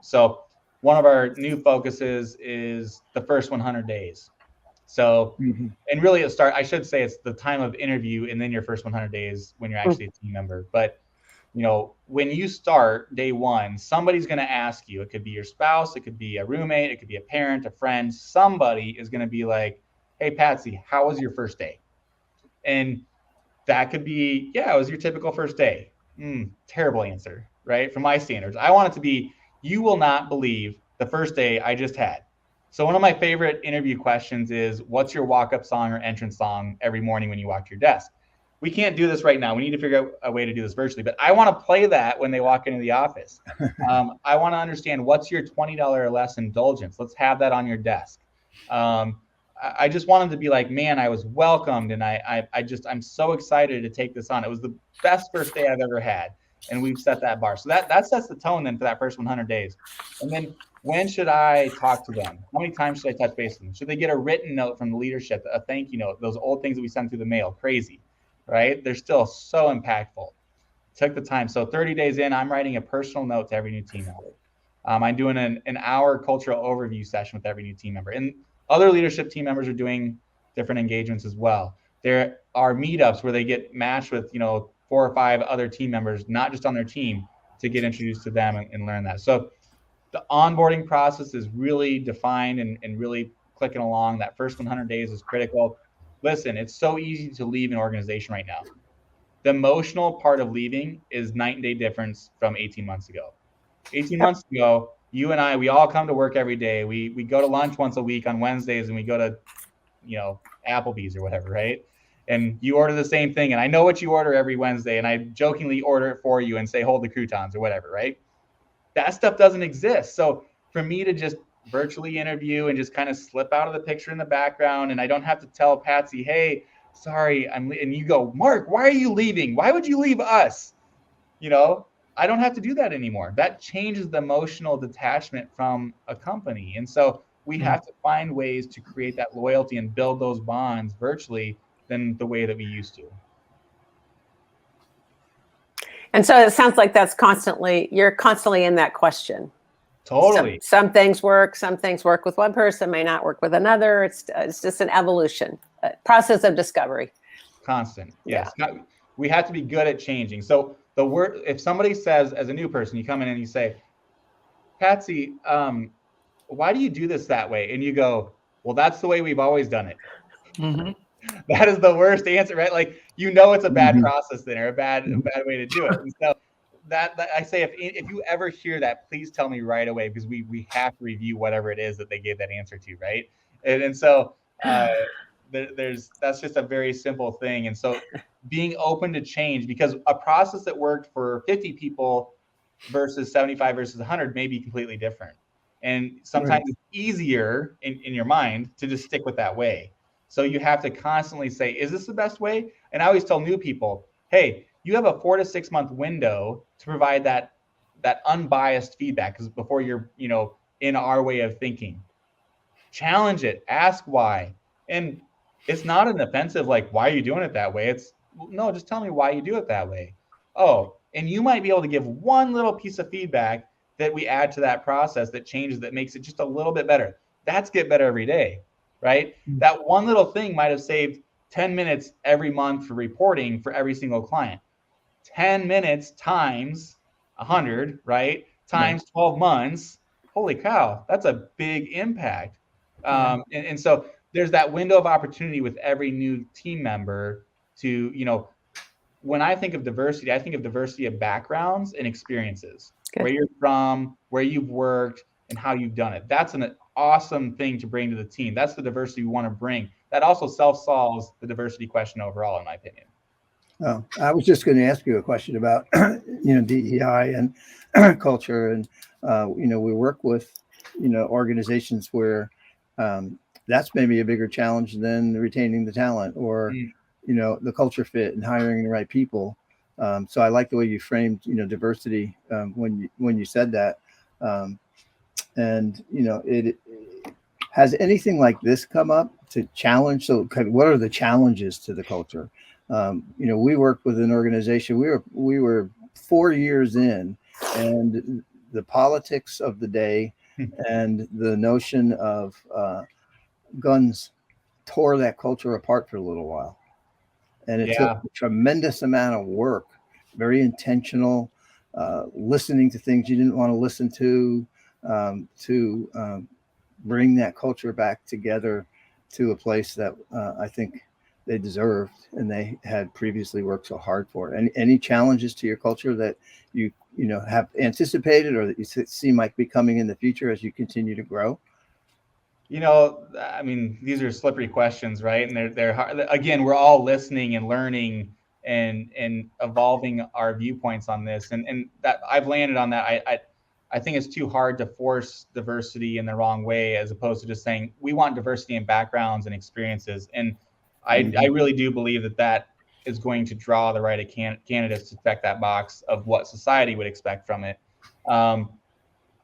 So one of our new focuses is the first 100 days. So, and really I should say it's the time of interview and then your first 100 days when you're actually a team member. But, when you start day one, somebody's going to ask you, it could be your spouse, it could be a roommate, it could be a parent, a friend. Somebody is going to be like, hey, Patsy, how was your first day? And that could be, yeah, it was your typical first day. Terrible answer, right? From my standards. I want it to be, you will not believe the first day I just had. So one of my favorite interview questions is, what's your walk-up song or entrance song every morning when you walk to your desk? We can't do this right now. We need to figure out a way to do this virtually, but I want to play that when they walk into the office. I want to understand, what's your $20 or less indulgence? Let's have that on your desk. I just want them to be like, man, I was welcomed. And I'm so excited to take this on. It was the best first day I've ever had. And we've set that bar. So that sets the tone then for that first 100 days. And then when should I talk to them? How many times should I touch base with them? Should they get a written note from the leadership, a thank you note, those old things that we send through the mail? Crazy, right? They're still so impactful. Took the time. So 30 days in, I'm writing a personal note to every new team member. I'm doing an hour cultural overview session with every new team member. And other leadership team members are doing different engagements as well. There are meetups where they get matched with, 4 or 5 other team members, not just on their team, to get introduced to them and learn that. So the onboarding process is really defined and really clicking along. That first 100 days is critical. Listen, it's so easy to leave an organization right now. The emotional part of leaving is night and day difference from 18 months ago. 18 months ago, you and I, we all come to work every day. We go to lunch once a week on Wednesdays, and we go to, Applebee's or whatever, right? And you order the same thing, and I know what you order every Wednesday, and I jokingly order it for you and say, hold the croutons or whatever, right? That stuff doesn't exist. So for me to just virtually interview and just kind of slip out of the picture in the background, and I don't have to tell Patsy, hey, sorry, and you go, Mark, why are you leaving? Why would you leave us? I don't have to do that anymore. That changes the emotional detachment from a company. And so we have to find ways to create that loyalty and build those bonds virtually than the way that we used to. And so it sounds like you're constantly in that question. Totally. Some things work with one person, may not work with another. It's just an evolution, a process of discovery. Constant. Yes. Yeah. We have to be good at changing. So if somebody says, as a new person, you come in and you say, Patsy, why do you do this that way? And you go, well, that's the way we've always done it. Mm-hmm. That is the worst answer, right? Like, it's a bad process then, or a bad way to do it. And so that I say, if you ever hear that, please tell me right away, because we have to review whatever it is that they gave that answer to, right? And so that's just a very simple thing. And so being open to change, because a process that worked for 50 people versus 75 versus 100 may be completely different. And sometimes it's easier in your mind to just stick with that way. So you have to constantly say, is this the best way? And I always tell new people, hey, you have a 4 to 6 month window to provide that unbiased feedback, because before you're, in our way of thinking. Challenge it, ask why. And it's not an offensive, like, why are you doing it that way? It's, no, just tell me why you do it that way. Oh, and you might be able to give one little piece of feedback that we add to that process that changes, that makes it just a little bit better. That's get better every day, right? Mm-hmm. That one little thing might have saved 10 minutes every month for reporting for every single client. 10 minutes times 100, right? Times 12 months. Holy cow, that's a big impact. And so there's that window of opportunity with every new team member to, when I think of diversity, I think of diversity of backgrounds and experiences. Good. Where you're from, where you've worked, and how you've done it. That's an awesome thing to bring to the team. That's the diversity we want to bring. That also self-solves the diversity question overall, in my opinion. Oh, I was just going to ask you a question about, DEI and culture. And, we work with, organizations where that's maybe a bigger challenge than retaining the talent or, the culture fit and hiring the right people. So I like the way you framed, diversity when you said that. And, it has anything like this come up to challenge? So what are the challenges to the culture? We worked with an organization, we were 4 years in, and the politics of the day and the notion of guns tore that culture apart for a little while. And it took a tremendous amount of work, very intentional, listening to things you didn't want to listen to bring that culture back together to a place that I think they deserved and they had previously worked so hard for. Any challenges to your culture that you have anticipated or that you see might be coming in the future as you continue to grow? These are slippery questions, right? And they're hard. Again, we're all listening and learning and evolving our viewpoints on this. And that I've landed on that. I think it's too hard to force diversity in the wrong way, as opposed to just saying we want diversity in backgrounds and experiences. And I really do believe that is going to draw the right candidates to check that box of what society would expect from it.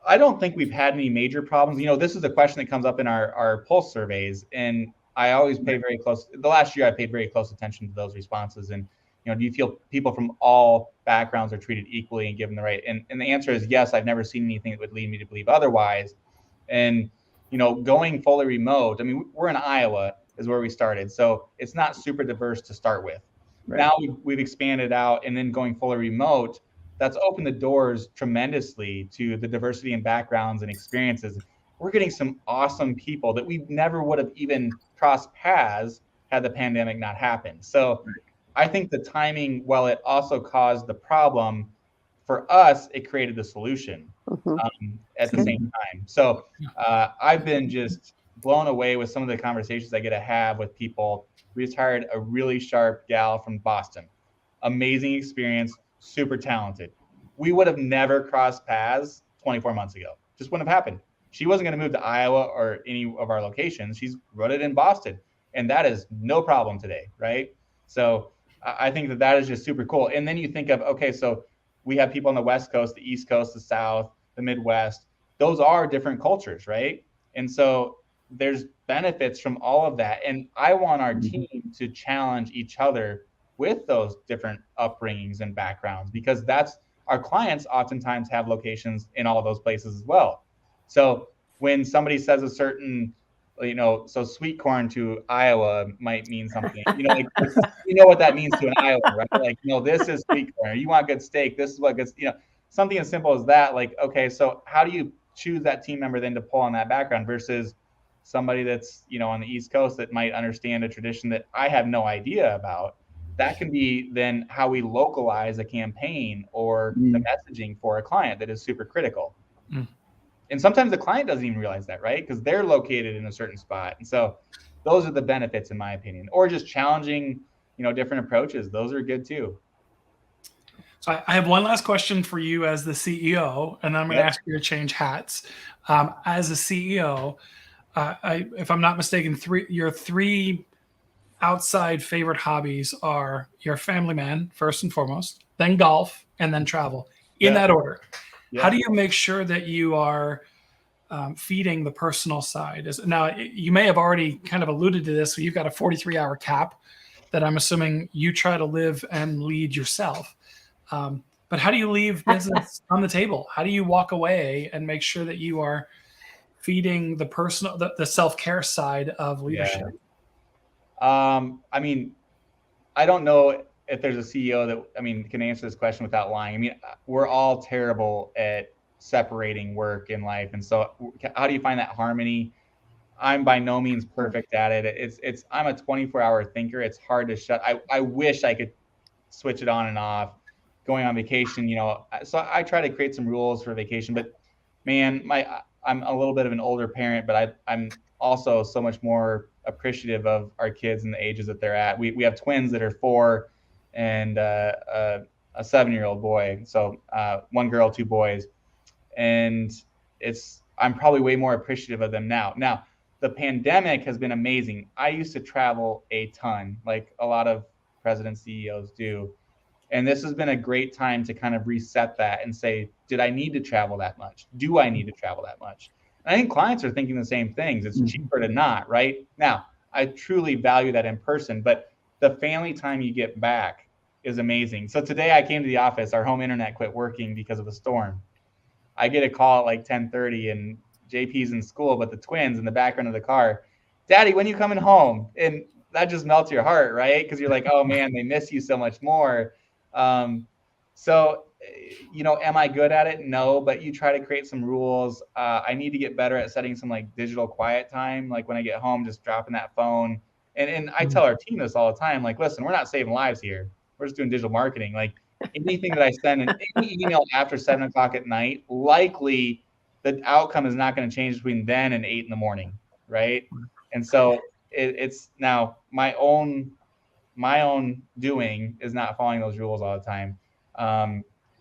I don't think we've had any major problems. This is a question that comes up in our pulse surveys, and I always pay very close. The last year, I paid very close attention to those responses. And do you feel people from all backgrounds are treated equally and given the right? And the answer is yes. I've never seen anything that would lead me to believe otherwise. And going fully remote. We're in Iowa is where we started, so it's not super diverse to start with. Right. Now we've expanded out, and then going fully remote. That's opened the doors tremendously to the diversity in backgrounds and experiences. We're getting some awesome people that we never would have even crossed paths had the pandemic not happened. So I think the timing, while it also caused the problem, for us, it created the solution at the same time. So I've been just blown away with some of the conversations I get to have with people. We just hired a really sharp gal from Boston. Amazing experience. Super talented. We would have never crossed paths 24 months ago. Just wouldn't have happened. She wasn't going to move to Iowa or any of our locations. She's rooted in Boston, and that is no problem today, right? So I think that is just super cool. And then you think of, okay, so we have people on the West Coast, the East Coast, the South, the Midwest. Those are different cultures, right? And so there's benefits from all of that. And I want our team to challenge each other with those different upbringings and backgrounds, because that's our clients oftentimes have locations in all of those places as well. So when somebody says a certain, so sweet corn to Iowa might mean something, like you know what that means to an Iowa, right? Like, this is sweet corn. You want good steak. This is what gets, something as simple as that. Like, okay, so how do you choose that team member then to pull on that background versus somebody that's, on the East Coast that might understand a tradition that I have no idea about? That can be then how we localize a campaign or the messaging for a client that is super critical. And sometimes the client doesn't even realize that, right? Because they're located in a certain spot. And so those are the benefits, in my opinion. Or just challenging, different approaches. Those are good too. So I have one last question for you as the CEO, and then I'm going to ask you to change hats. As a CEO, if I'm not mistaken, your three outside favorite hobbies are your family man, first and foremost, then golf, and then travel, in that order. How do you make sure that you are feeding the personal side? Now, you may have already kind of alluded to this. So you've got a 43-hour cap that I'm assuming you try to live and lead yourself. But how do you leave business on the table? How do you walk away and make sure that you are feeding the personal, the self-care side of leadership? I mean, I don't know if there's a CEO that, can answer this question without lying. I mean, we're all terrible at separating work and life. And so how do you find that harmony? I'm by no means perfect at it. I'm a 24-hour thinker. It's hard to shut. I wish I could switch it on and off. Going on vacation, so I try to create some rules for vacation, but man, I'm a little bit of an older parent, but I'm also so much more appreciative of our kids and the ages that they're at. We have twins that are 4 and a 7-year-old boy. So 1 girl, 2 boys. And I'm probably way more appreciative of them now. Now, the pandemic has been amazing. I used to travel a ton, like a lot of presidents, CEOs do. And this has been a great time to kind of reset that and say, did I need to travel that much? Do I need to travel that much? And I think clients are thinking the same things. It's cheaper to not, right? Now, I truly value that in person, but the family time you get back is amazing. So today I came to the office, our home internet quit working because of a storm. I get a call at like 10:30 and JP's in school, but the twins in the background of the car, Daddy, when are you coming home? And that just melts your heart, right? Because you're like, oh man, they miss you so much more. So, am I good at it? No, but you try to create some rules. I need to get better at setting some like digital quiet time. Like when I get home, just dropping that phone. And I tell our team this all the time, like, listen, we're not saving lives here. We're just doing digital marketing. Like anything that I send in any email after 7 o'clock at night, likely the outcome is not going to change between then and 8 in the morning. Right. And so it's now my own doing is not following those rules all the time.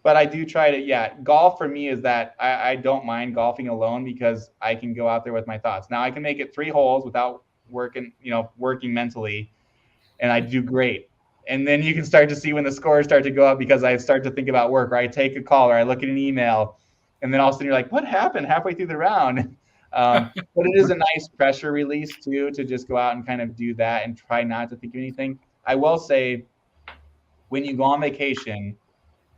But I do try to, golf for me is that I don't mind golfing alone because I can go out there with my thoughts. Now I can make it 3 holes without working mentally, and I do great. And then you can start to see when the scores start to go up because I start to think about work, or I take a call, or I look at an email, and then all of a sudden you're like, what happened halfway through the round? But it is a nice pressure release too, to just go out and kind of do that and try not to think of anything. I will say, when you go on vacation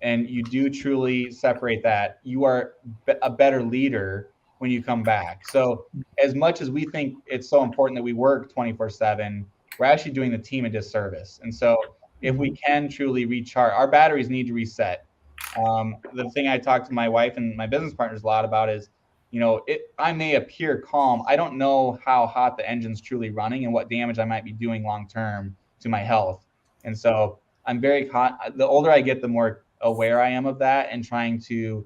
and you do truly separate that, you are a better leader when you come back. So as much as we think it's so important that we work 24/7, we're actually doing the team a disservice. And so if we can truly recharge, our batteries need to reset. The thing I talk to my wife and my business partners a lot about is, I may appear calm. I don't know how hot the engine's truly running and what damage I might be doing long-term to my health. And so I'm the older I get, the more aware I am of that and trying to,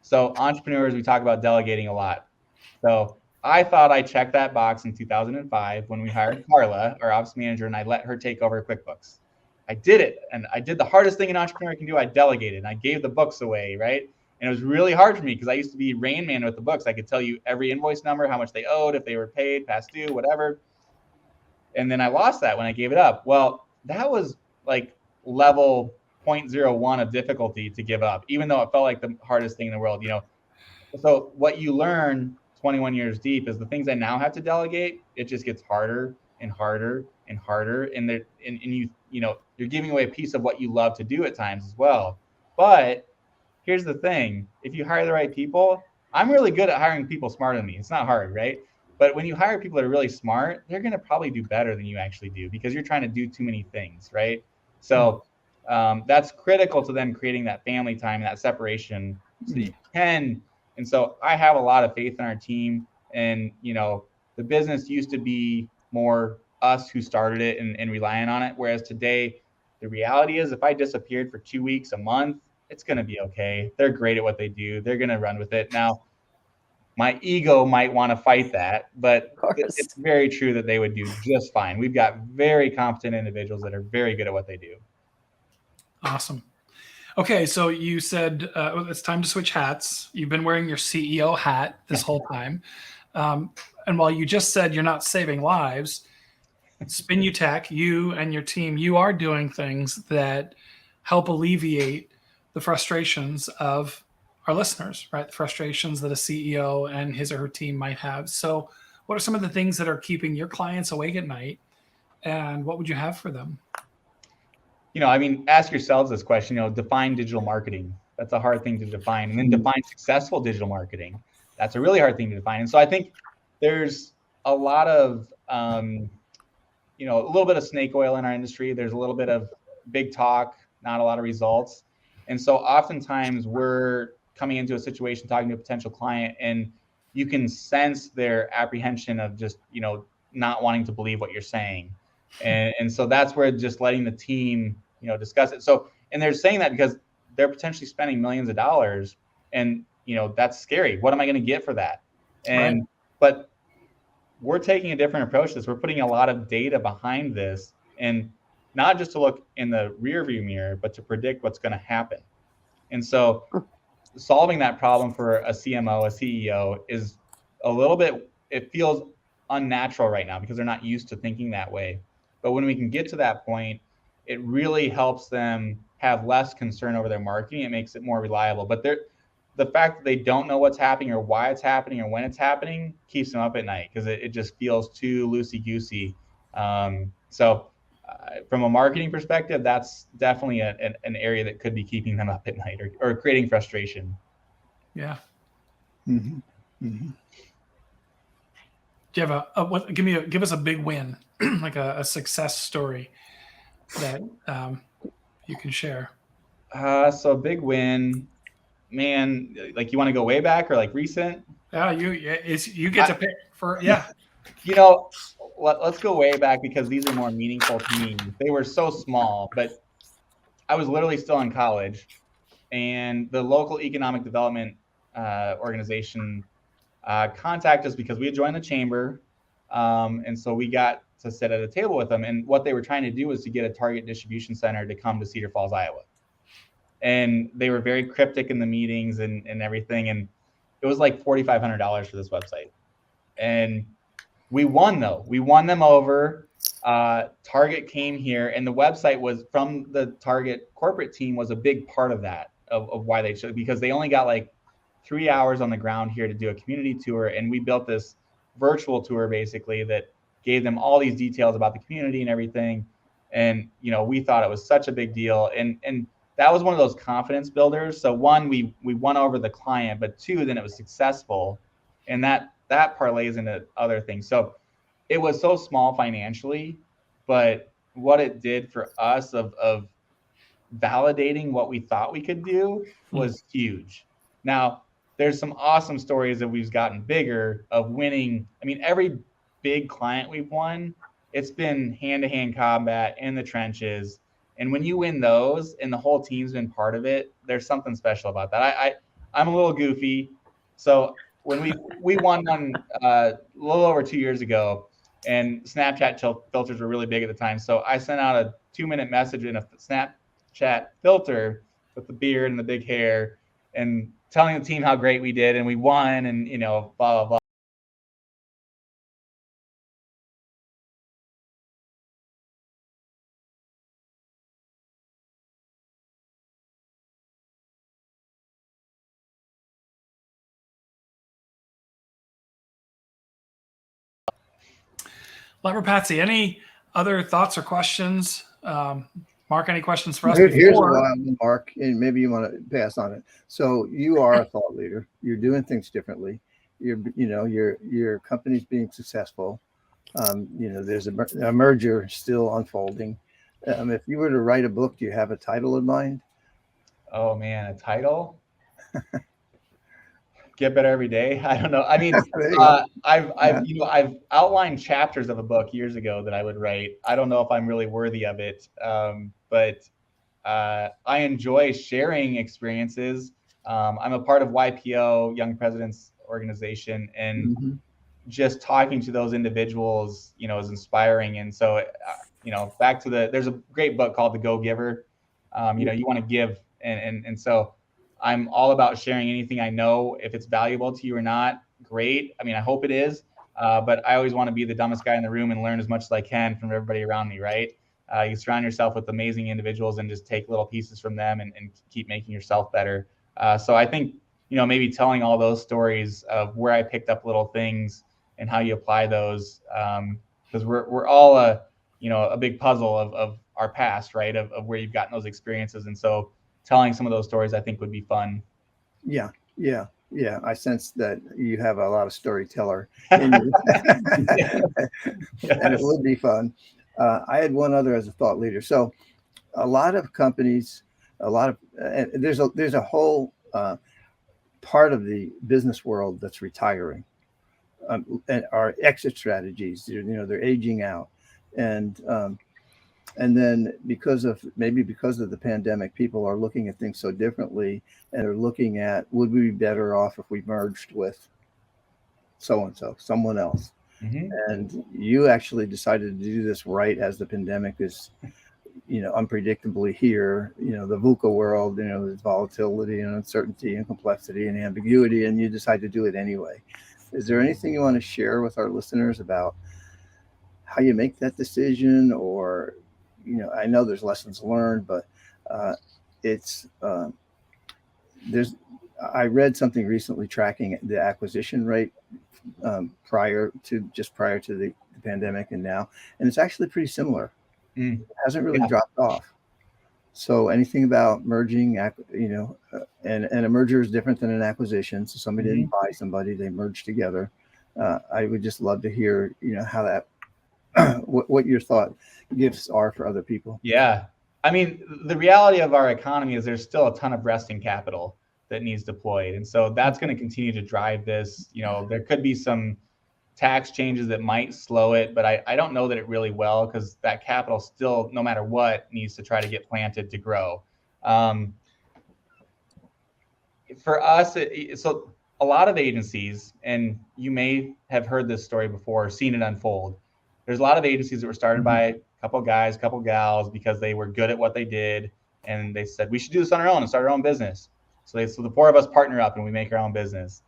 so entrepreneurs, we talk about delegating a lot. So I thought I checked that box in 2005 when we hired Carla, our ops manager, and I let her take over QuickBooks. I did it. And I did the hardest thing an entrepreneur can do. I delegated and I gave the books away, right? And it was really hard for me because I used to be Rain Man with the books. I could tell you every invoice number, how much they owed, if they were paid, past due, whatever. And then I lost that when I gave it up. Well, that was like level 0.01 of difficulty to give up, even though it felt like the hardest thing in the world, So what you learn 21 years deep, is the things I now have to delegate, it just gets harder and harder and harder. And you're giving away a piece of what you love to do at times as well. But here's the thing, if you hire the right people, I'm really good at hiring people smarter than me. It's not hard, right? But when you hire people that are really smart, they're going to probably do better than you actually do because you're trying to do too many things, right? So that's critical to then creating that family time and that separation so that you can. And so I have a lot of faith in our team. And, the business used to be more us who started it and relying on it. Whereas today, the reality is if I disappeared for 2 weeks, a month, it's going to be okay. They're great at what they do. They're going to run with it. Now, my ego might want to fight that, but it's very true that they would do just fine. We've got very competent individuals that are very good at what they do. Awesome. Okay, so you said it's time to switch hats. You've been wearing your CEO hat this whole time. And while you just said you're not saving lives, Spinutech, you and your team, you are doing things that help alleviate the frustrations of our listeners, right? The frustrations that a CEO and his or her team might have. So what are some of the things that are keeping your clients awake at night, and what would you have for them? Ask yourselves this question, define digital marketing. That's a hard thing to define. And then define successful digital marketing. That's a really hard thing to define. And so I think there's a lot of, a little bit of snake oil in our industry. There's a little bit of big talk, not a lot of results. And so oftentimes we're coming into a situation talking to a potential client, and you can sense their apprehension of just, not wanting to believe what you're saying. And so that's where just letting the team, discuss it. So, and they're saying that because they're potentially spending millions of dollars, and, that's scary. What am I going to get for that? And, but we're taking a different approach to this. We're putting a lot of data behind this, and not just to look in the rear view mirror, but to predict what's going to happen. And so solving that problem for a CMO, a CEO is a little bit, it feels unnatural right now because they're not used to thinking that way. But when we can get to that point, it really helps them have less concern over their marketing. It makes it more reliable. But the fact that they don't know what's happening or why it's happening or when it's happening keeps them up at night because it just feels too loosey-goosey. So from a marketing perspective, that's definitely an area that could be keeping them up at night or creating frustration. Yeah. Mm-hmm. Mm-hmm. Do you have give us a big win, like a success story that you can share? So a big win, man. Like you want to go way back or like recent? Yeah, you get to pick for Let's go way back because these are more meaningful to me. They were so small, but I was literally still in college, and the local economic development organization contacted us because we had joined the chamber, and so we got to sit at a table with them. And what they were trying to do was to get a target distribution center to come to Cedar Falls, Iowa. And they were very cryptic in the meetings and everything. And it was like $4,500 for this website. And we won though. We won them over. Target came here, and the website was from the Target corporate team was a big part of that, of why they chose, because they only got like 3 hours on the ground here to do a community tour. And we built this virtual tour basically that gave them all these details about the community and everything. And, we thought it was such a big deal. And that was one of those confidence builders. So one, we won over the client, but two, then it was successful. And that parlays into other things. So it was so small financially, but what it did for us of validating what we thought we could do was huge. Now, there's some awesome stories that we've gotten bigger of winning. I mean, every big client we've won, it's been hand-to-hand combat in the trenches. And when you win those and the whole team's been part of it, there's something special about that. I'm a little goofy. So when we won one a little over 2 years ago, and Snapchat filters were really big at the time. So I sent out a 2-minute message in a Snapchat filter with the beard and the big hair and telling the team how great we did and we won and, blah, blah, blah. Patsy, any other thoughts or questions? Mark, any questions for us? Here's a wild one, Mark, and maybe you want to pass on it. So you are a thought leader. You're doing things differently. Your company's being successful. There's a merger still unfolding. If you were to write a book, do you have a title in mind? Oh man, a title? Get better every day. I don't know. I mean, I've outlined chapters of a book years ago that I would write. I don't know if I'm really worthy of it, but I enjoy sharing experiences. I'm a part of YPO, Young Presidents Organization, and just talking to those individuals, is inspiring. And so, back to there's a great book called The Go Giver. You want to give, and so I'm all about sharing anything I know. If it's valuable to you or not, great. I mean, I hope it is, but I always want to be the dumbest guy in the room and learn as much as I can from everybody around me, right? You surround yourself with amazing individuals and just take little pieces from them and keep making yourself better. So I think, maybe telling all those stories of where I picked up little things and how you apply those, because we're all a big puzzle of our past, right? Of where you've gotten those experiences. And so telling some of those stories, I think, would be fun. Yeah. I sense that you have a lot of storyteller in you. Yes. And it would be fun. I had one other as a thought leader. So a lot of companies, there's a whole part of the business world that's retiring, and our exit strategies, they're aging out. And then because of the pandemic, people are looking at things so differently, and they're looking at, would we be better off if we merged with so-and-so, someone else? Mm-hmm. And you actually decided to do this right as the pandemic is, unpredictably here, the VUCA world, there's volatility and uncertainty and complexity and ambiguity, and you decide to do it anyway. Is there anything you want to share with our listeners about how you make that decision? Or, I know there's lessons learned, but I read something recently tracking the acquisition rate prior to the pandemic and now, and it's actually pretty similar. It hasn't really dropped off. So anything about merging, and a merger is different than an acquisition. So somebody didn't buy somebody, they merged together. I would just love to hear, how that, what your thought gifts are for other people. Yeah. I mean, the reality of our economy is there's still a ton of resting capital that needs deployed. And so that's going to continue to drive this. There could be some tax changes that might slow it, but I don't know that it really will, because that capital still, no matter what, needs to try to get planted to grow. For us, so a lot of agencies, and you may have heard this story before, seen it unfold. There's a lot of agencies that were started by a couple guys, couple gals, because they were good at what they did, and they said, we should do this on our own and start our own business. So the four of us partner up and we make our own business.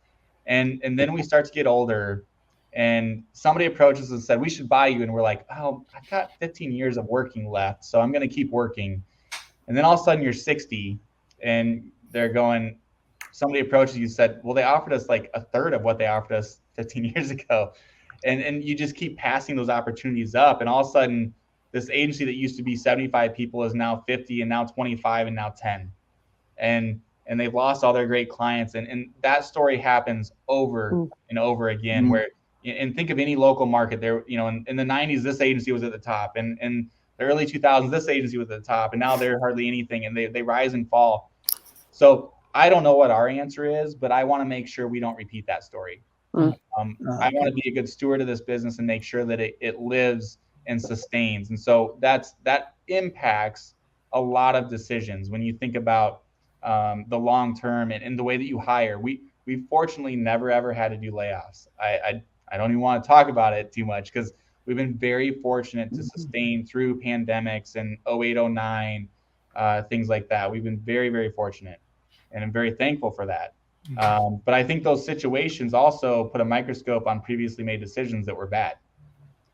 And then we start to get older, and somebody approaches us and said, we should buy you. And we're like, oh, I've got 15 years of working left, so I'm going to keep working. And then all of a sudden you're 60 and somebody approaches you and said, well, they offered us like a third of what they offered us 15 years ago. And you just keep passing those opportunities up. And all of a sudden this agency that used to be 75 people is now 50, and now 25, and now 10. And they've lost all their great clients. And that story happens over and over again, where, and think of any local market there, in the 90s, this agency was at the top, and in the early 2000s, this agency was at the top, and now they're hardly anything, and they rise and fall. So I don't know what our answer is, but I want to make sure we don't repeat that story. I want to be a good steward of this business and make sure that it lives and sustains. And so that impacts a lot of decisions when you think about the long term and the way that you hire. We fortunately never ever had to do layoffs. I don't even want to talk about it too much, because we've been very fortunate to sustain through pandemics and 08, 09, things like that. We've been very, very fortunate, and I'm very thankful for that. But I think those situations also put a microscope on previously made decisions that were bad.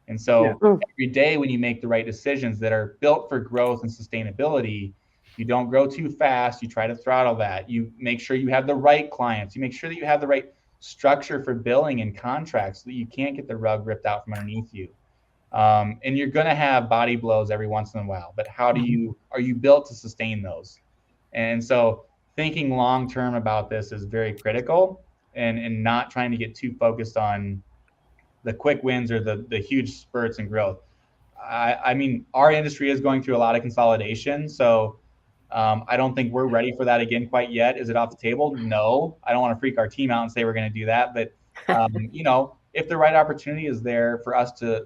And so every day when you make the right decisions that are built for growth and sustainability, you don't grow too fast. You try to throttle that. You make sure you have the right clients. You make sure that you have the right structure for billing and contracts so that you can't get the rug ripped out from underneath you. And you're going to have body blows every once in a while, but are you built to sustain those? And so thinking long term about this is very critical, and not trying to get too focused on the quick wins or the huge spurts in growth. I mean, our industry is going through a lot of consolidation, so I don't think we're ready for that again quite yet. Is it off the table? No. I don't want to freak our team out and say we're going to do that, but if the right opportunity is there for us to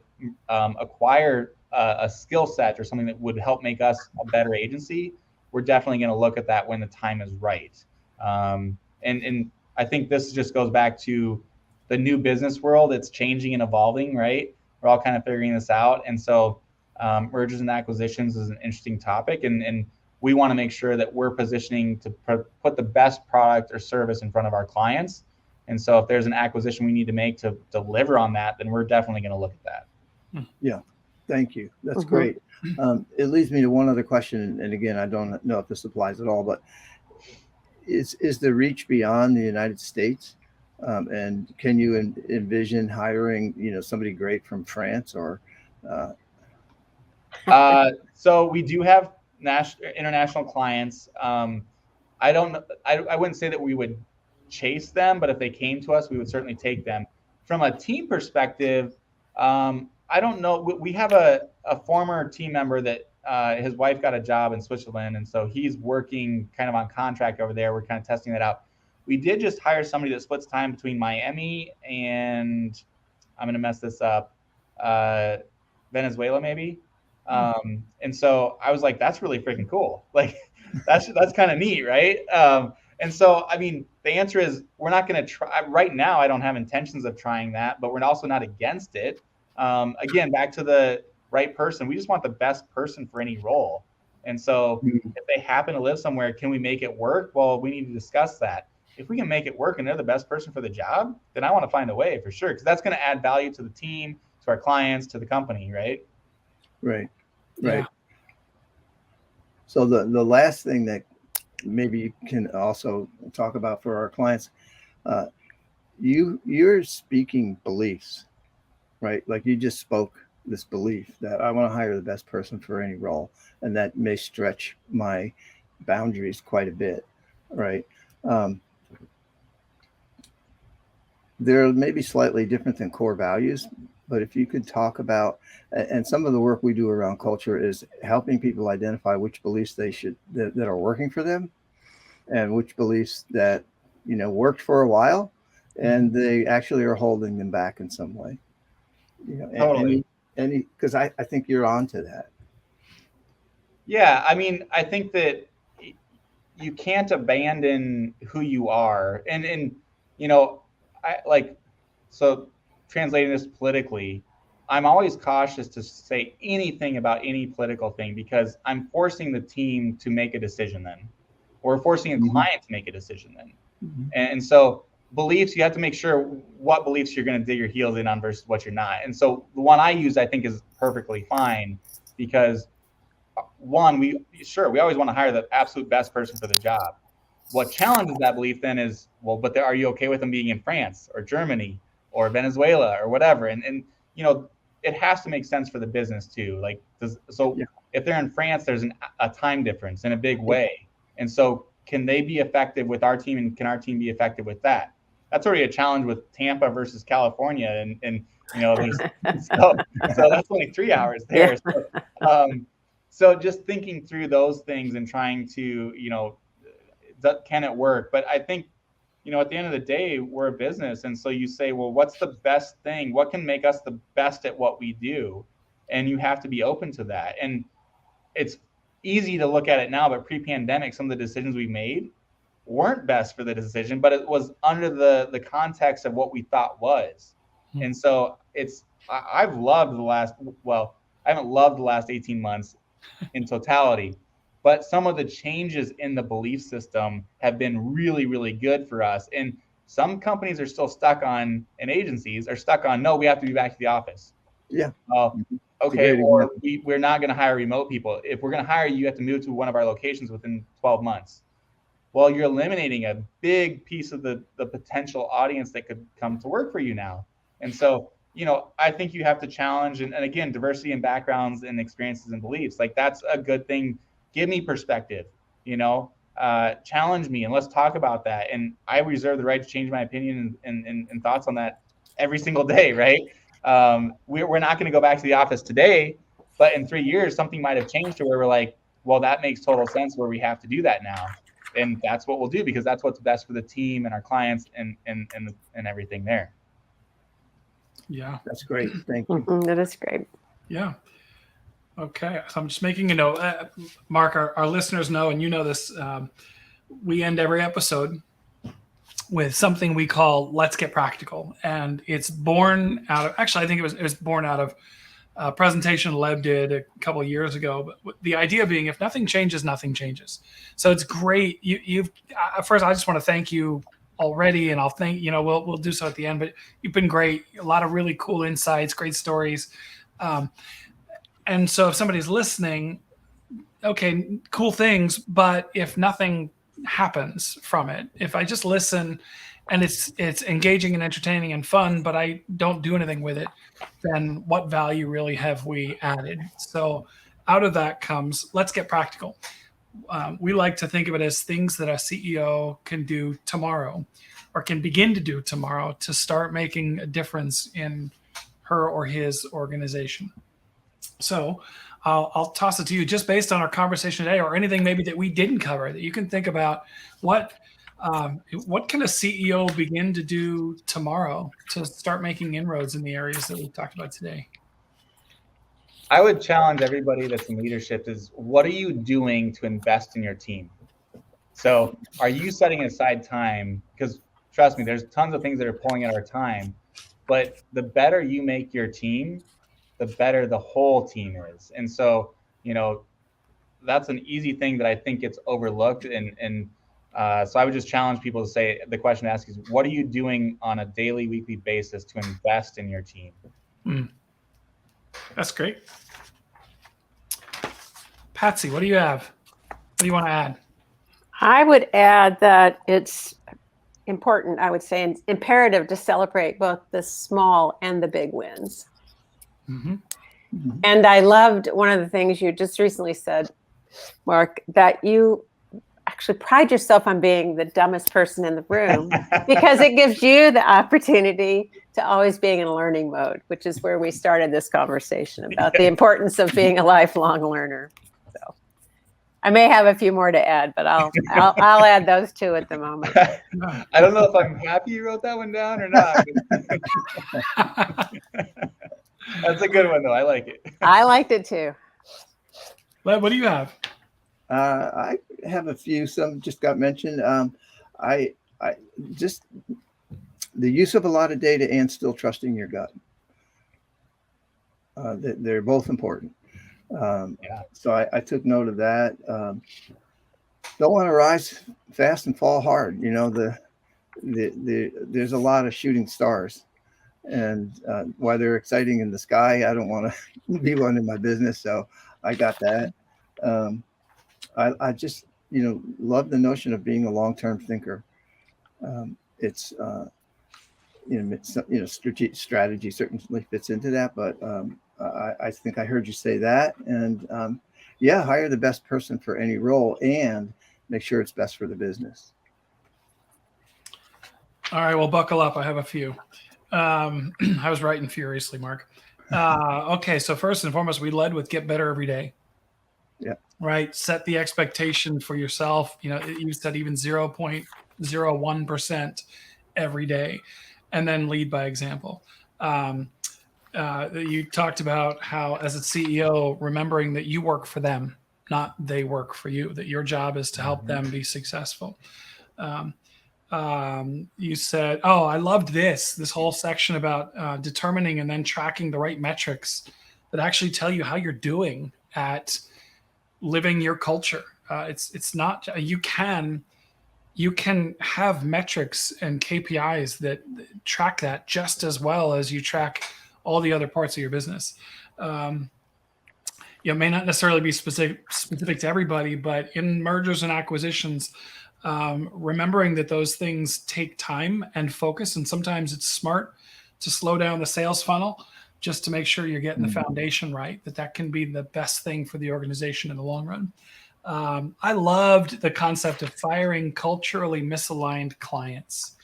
acquire a skill set or something that would help make us a better agency, we're definitely going to look at that when the time is right. And I think this just goes back to the new business world. It's changing and evolving, right? We're all kind of figuring this out. And so mergers and acquisitions is an interesting topic. And we want to make sure that we're positioning to put the best product or service in front of our clients. And so if there's an acquisition we need to make to deliver on that, then we're definitely going to look at that. Yeah, thank you. That's great. It leads me to one other question. And again, I don't know if this applies at all, but is the reach beyond the United States? And can you envision hiring, somebody great from France or? So we do have international clients. I wouldn't say that we would chase them, but if they came to us, we would certainly take them. From a team perspective, I don't know. We have a former team member that his wife got a job in Switzerland, and so he's working kind of on contract over there. We're kind of testing that out. We did just hire somebody that splits time between Miami and, I'm going to mess this up, Venezuela maybe. And so I was like, that's really freaking cool. Like that's kind of neat, right? And so, I mean, the answer is we're not going to try right now. I don't have intentions of trying that, but we're also not against it. Again, back to the right person. We just want the best person for any role. And so if they happen to live somewhere, can we make it work? Well, we need to discuss that. If we can make it work and they're the best person for the job, then I want to find a way for sure. Because that's going to add value to the team, to our clients, to the company, right? Right. Yeah. So the last thing that maybe you can also talk about for our clients, you're speaking beliefs, right? Like you just spoke this belief that I want to hire the best person for any role, and that may stretch my boundaries quite a bit, right? They're maybe slightly different than core values, but if you could talk about, and some of the work we do around culture is helping people identify which beliefs that are working for them, and which beliefs that worked for a while, and they actually are holding them back in some way. Totally. Because I think you're onto that. Yeah, I mean, I think that you can't abandon who you are, and so translating this politically, I'm always cautious to say anything about any political thing because I'm forcing the team to make a decision then, or forcing a client to make a decision then. And so beliefs, you have to make sure what beliefs you're going to dig your heels in on versus what you're not. And so the one I use, I think, is perfectly fine because one, we always want to hire the absolute best person for the job. What challenges that belief then is, well, but are you okay with them being in France or Germany or Venezuela or whatever? And it has to make sense for the business too. If they're in France, there's a time difference in a big way. And so can they be effective with our team, and can our team be effective with that? That's already a challenge with Tampa versus California. And so that's only 3 hours there. Yeah. So just thinking through those things and trying to, can it work? But I think, at the end of the day, we're a business. And so you say, well, what's the best thing? What can make us the best at what we do? And you have to be open to that. And it's easy to look at it now, but pre-pandemic, some of the decisions we made weren't best for the decision, but it was under the context of what we thought was. And so I've loved I haven't loved the last 18 months in totality, but some of the changes in the belief system have been really, really good for us. And some companies are still stuck on, and agencies are stuck on, no, we have to be back to the office. Yeah. Okay. Or we're not going to hire remote people. If we're going to hire you, you have to move to one of our locations within 12 months. Well, you're eliminating a big piece of the potential audience that could come to work for you now. And so I think you have to challenge, and again, diversity in backgrounds and experiences and beliefs. Like, that's a good thing. Give me perspective, challenge me, and let's talk about that. And I reserve the right to change my opinion and thoughts on that every single day, right? We're not going to go back to the office today, but in 3 years, something might have changed to where we're like, well, that makes total sense where we have to do that now. And that's what we'll do, because that's what's best for the team and our clients and everything there. Yeah. That's great. Thank you. That is great. Yeah. Okay. So I'm just making a note. Mark, our listeners know, and you know this, we end every episode with something we call Let's Get Practical. And it's born out of, actually, I think it was born out of a presentation Lev did a couple of years ago. But the idea being, if nothing changes, nothing changes. So it's great. First, I just want to thank you already, and I'll thank, we'll do so at the end, but you've been great. A lot of really cool insights, great stories. And so if somebody's listening, okay, cool things, but if nothing happens from it, if I just listen and it's engaging and entertaining and fun, but I don't do anything with it, then what value really have we added? So out of that comes, let's get practical. We like to think of it as things that a CEO can do tomorrow, or can begin to do tomorrow, to start making a difference in her or his organization. So I'll toss it to you, just based on our conversation today, or anything maybe that we didn't cover that you can think about. What can a CEO begin to do tomorrow to start making inroads in the areas that we've talked about today? I would challenge everybody that's in leadership is, what are you doing to invest in your team? So are you setting aside time? Because trust me, there's tons of things that are pulling at our time, but the better you make your team, the better the whole team is. And so, that's an easy thing that I think gets overlooked. And so I would just challenge people to say, the question to ask is, what are you doing on a daily, weekly basis to invest in your team? That's great. Patsy, what do you have? What do you want to add? I would add that it's important, I would say, and imperative to celebrate both the small and the big wins. Mm-hmm. Mhm. And I loved one of the things you just recently said, Mark, that you actually pride yourself on being the dumbest person in the room, because it gives you the opportunity to always being in a learning mode, which is where we started this conversation about the importance of being a lifelong learner. So I may have a few more to add, but I'll add those two at the moment. I don't know if I'm happy you wrote that one down or not. That's a good one, though. I like it. I liked it too. Lev, what do you have? I have a few. Some just got mentioned. I just the use of a lot of data and still trusting your gut. They're both important. So I took note of that. Don't want to rise fast and fall hard. There's a lot of shooting stars, and while they're exciting in the sky, I don't want to be one in my business. So I got that. I just, love the notion of being a long-term thinker. It's strategy certainly fits into that, but I think I heard you say that. And hire the best person for any role and make sure it's best for the business. All right, well, buckle up. I have a few. I was writing furiously, Mark. Okay, so first and foremost, we led with get better every day. Yeah. Right. Set the expectation for yourself. You said even 0.01% every day, and then lead by example. You talked about how, as a CEO, remembering that you work for them, not they work for you, that your job is to help them be successful. You said, I loved this whole section about determining and then tracking the right metrics that actually tell you how you're doing at living your culture. It's not, you can have metrics and KPIs that track that just as well as you track all the other parts of your business. It may not necessarily be specific to everybody, but in mergers and acquisitions, remembering that those things take time and focus, and sometimes it's smart to slow down the sales funnel, just to make sure you're getting the foundation right, that can be the best thing for the organization in the long run. I loved the concept of firing culturally misaligned clients,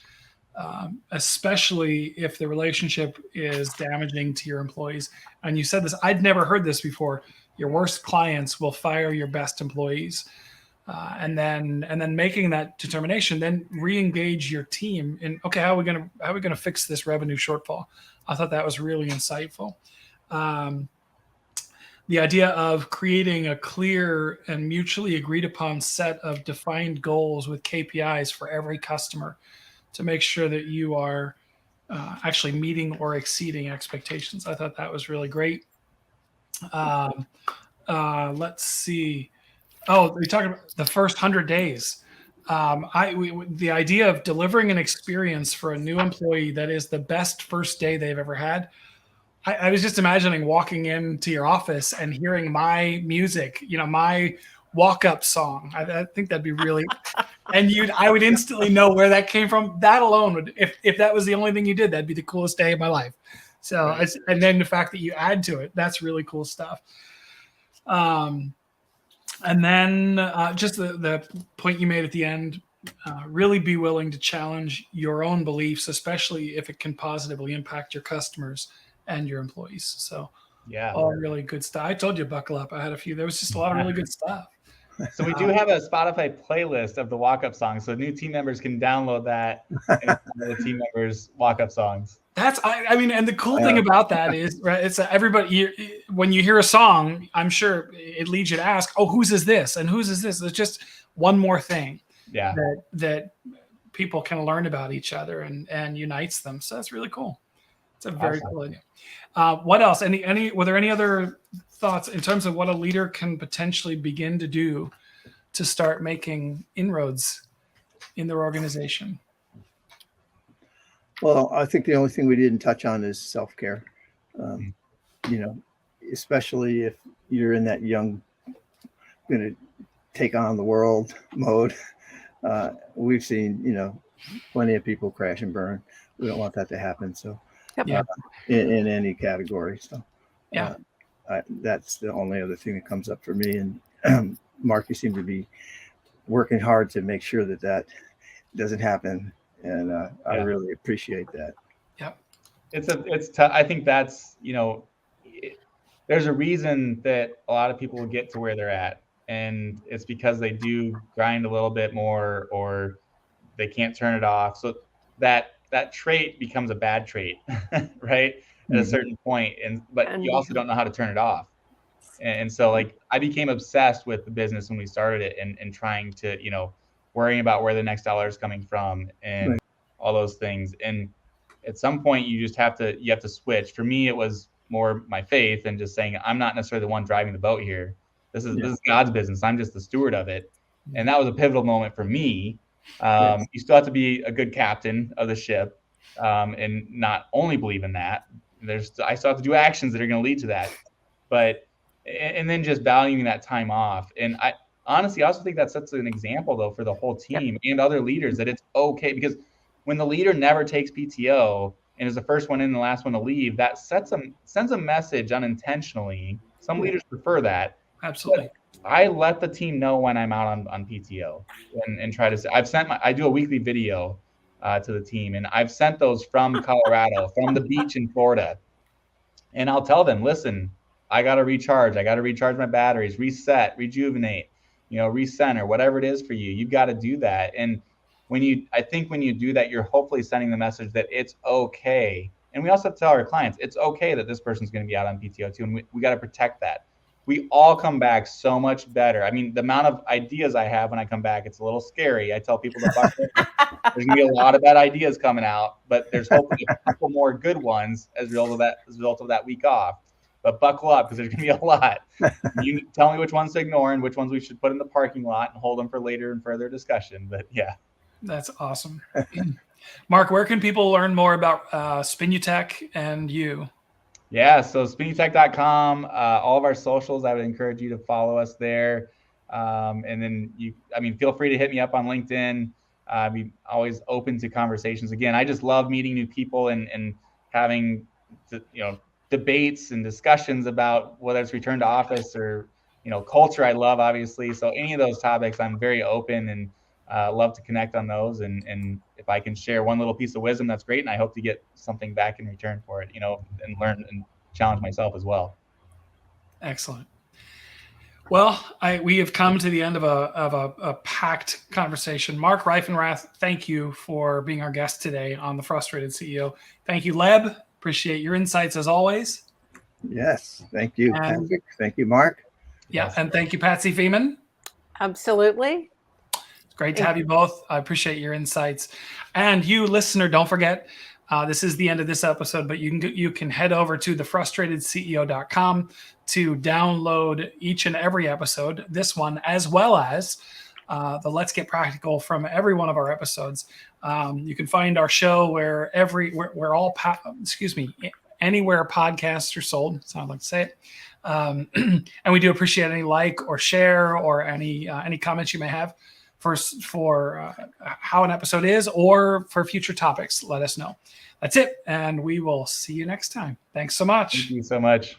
especially if the relationship is damaging to your employees. And you said this, I'd never heard this before. Your worst clients will fire your best employees. And then making that determination, then re-engage your team in, okay, how are we gonna fix this revenue shortfall? I thought that was really insightful. The idea of creating a clear and mutually agreed upon set of defined goals with KPIs for every customer to make sure that you are actually meeting or exceeding expectations. I thought that was really great. Let's see. Oh, we talked about the first 100 days. The idea of delivering an experience for a new employee that is the best first day they've ever had. I was just imagining walking into your office and hearing my music, my walk-up song. I think that'd be really, and I would instantly know where that came from. That alone would, if that was the only thing you did, that'd be the coolest day of my life. So, right. And then the fact that you add to it, that's really cool stuff. And then just the point you made at the end, really be willing to challenge your own beliefs, especially if it can positively impact your customers and your employees. So yeah, all really good stuff. I told you, buckle up. I had a few. There was just a lot of really good stuff. So we do have a Spotify playlist of the walk-up songs, so new team members can download that and the team members walk-up songs. I mean, and the cool thing about that is, right, it's everybody, when you hear a song, I'm sure it leads you to ask, oh, whose is this? And whose is this? It's just one more thing that people can learn about each other and unites them. So that's really cool. It's a very cool idea. What else? Were there any other thoughts in terms of what a leader can potentially begin to do to start making inroads in their organization? Well, I think the only thing we didn't touch on is self-care. Especially if you're in that young, going to take on the world mode. We've seen, plenty of people crash and burn. We don't want that to happen. So in any category. So that's the only other thing that comes up for me. And Mark, you seem to be working hard to make sure that doesn't happen. And I really appreciate that. Yeah, it's tough. I think that's, there's a reason that a lot of people will get to where they're at, and it's because they do grind a little bit more, or they can't turn it off. So that trait becomes a bad trait, right? At a certain point, but you also don't know how to turn it off. And so, like, I became obsessed with the business when we started it, and trying to, worrying about where the next dollar is coming from and all those things. And at some point you have to switch. For me, it was more my faith and just saying, I'm not necessarily the one driving the boat here. This is God's business. I'm just the steward of it. And that was a pivotal moment for me. You still have to be a good captain of the ship, and not only believe in that. I still have to do actions that are going to lead to that. And then just valuing that time off. And I honestly also think that sets an example, though, for the whole team and other leaders, that it's okay, because when the leader never takes PTO and is the first one in and the last one to leave, that sends a message unintentionally. Some leaders prefer that. Absolutely. But I let the team know when I'm out on PTO and try to say, I do a weekly video to the team, and I've sent those from Colorado, from the beach in Florida. And I'll tell them, listen, I got to recharge. I got to recharge my batteries, reset, rejuvenate, recenter, whatever it is for you. You've got to do that. And I think when you do that, you're hopefully sending the message that it's okay. And we also have to tell our clients, it's okay that this person's going to be out on PTO too. And we got to protect that. We all come back so much better. I mean, the amount of ideas I have when I come back, it's a little scary. I tell people that there's going to be a lot of bad ideas coming out, but there's hopefully a couple more good ones as a result of that week off. But buckle up, because there's going to be a lot. You tell me which ones to ignore and which ones we should put in the parking lot and hold them for later and further discussion. But yeah. That's awesome. Mark, where can people learn more about Spinutech and you? Yeah, so spinutech.com, all of our socials, I would encourage you to follow us there. And then feel free to hit me up on LinkedIn. I'm always open to conversations. Again, I just love meeting new people and having debates and discussions about whether it's return to office or culture. I love, obviously. So any of those topics, I'm very open and love to connect on those. And if I can share one little piece of wisdom, that's great. And I hope to get something back in return for it, and learn and challenge myself as well. Excellent. Well, we have come to the end of a packed conversation. Marc Reifenrath, thank you for being our guest today on The Frustrated CEO. Thank you, Leb. Appreciate your insights as always. Yes. Thank you, Patrick. Thank you, Mark. Yeah. Yes. And thank you, Patsy Feeman. Absolutely. It's great to have you both. I appreciate your insights. And you, listener, don't forget, this is the end of this episode, but you can head over to thefrustratedceo.com to download each and every episode, this one, as well as the Let's Get Practical from every one of our episodes. You can find our show anywhere podcasts are sold. Sound like to say it. And we do appreciate any like or share or any comments you may have for how an episode is or for future topics. Let us know. That's it. And we will see you next time. Thanks so much. Thank you so much.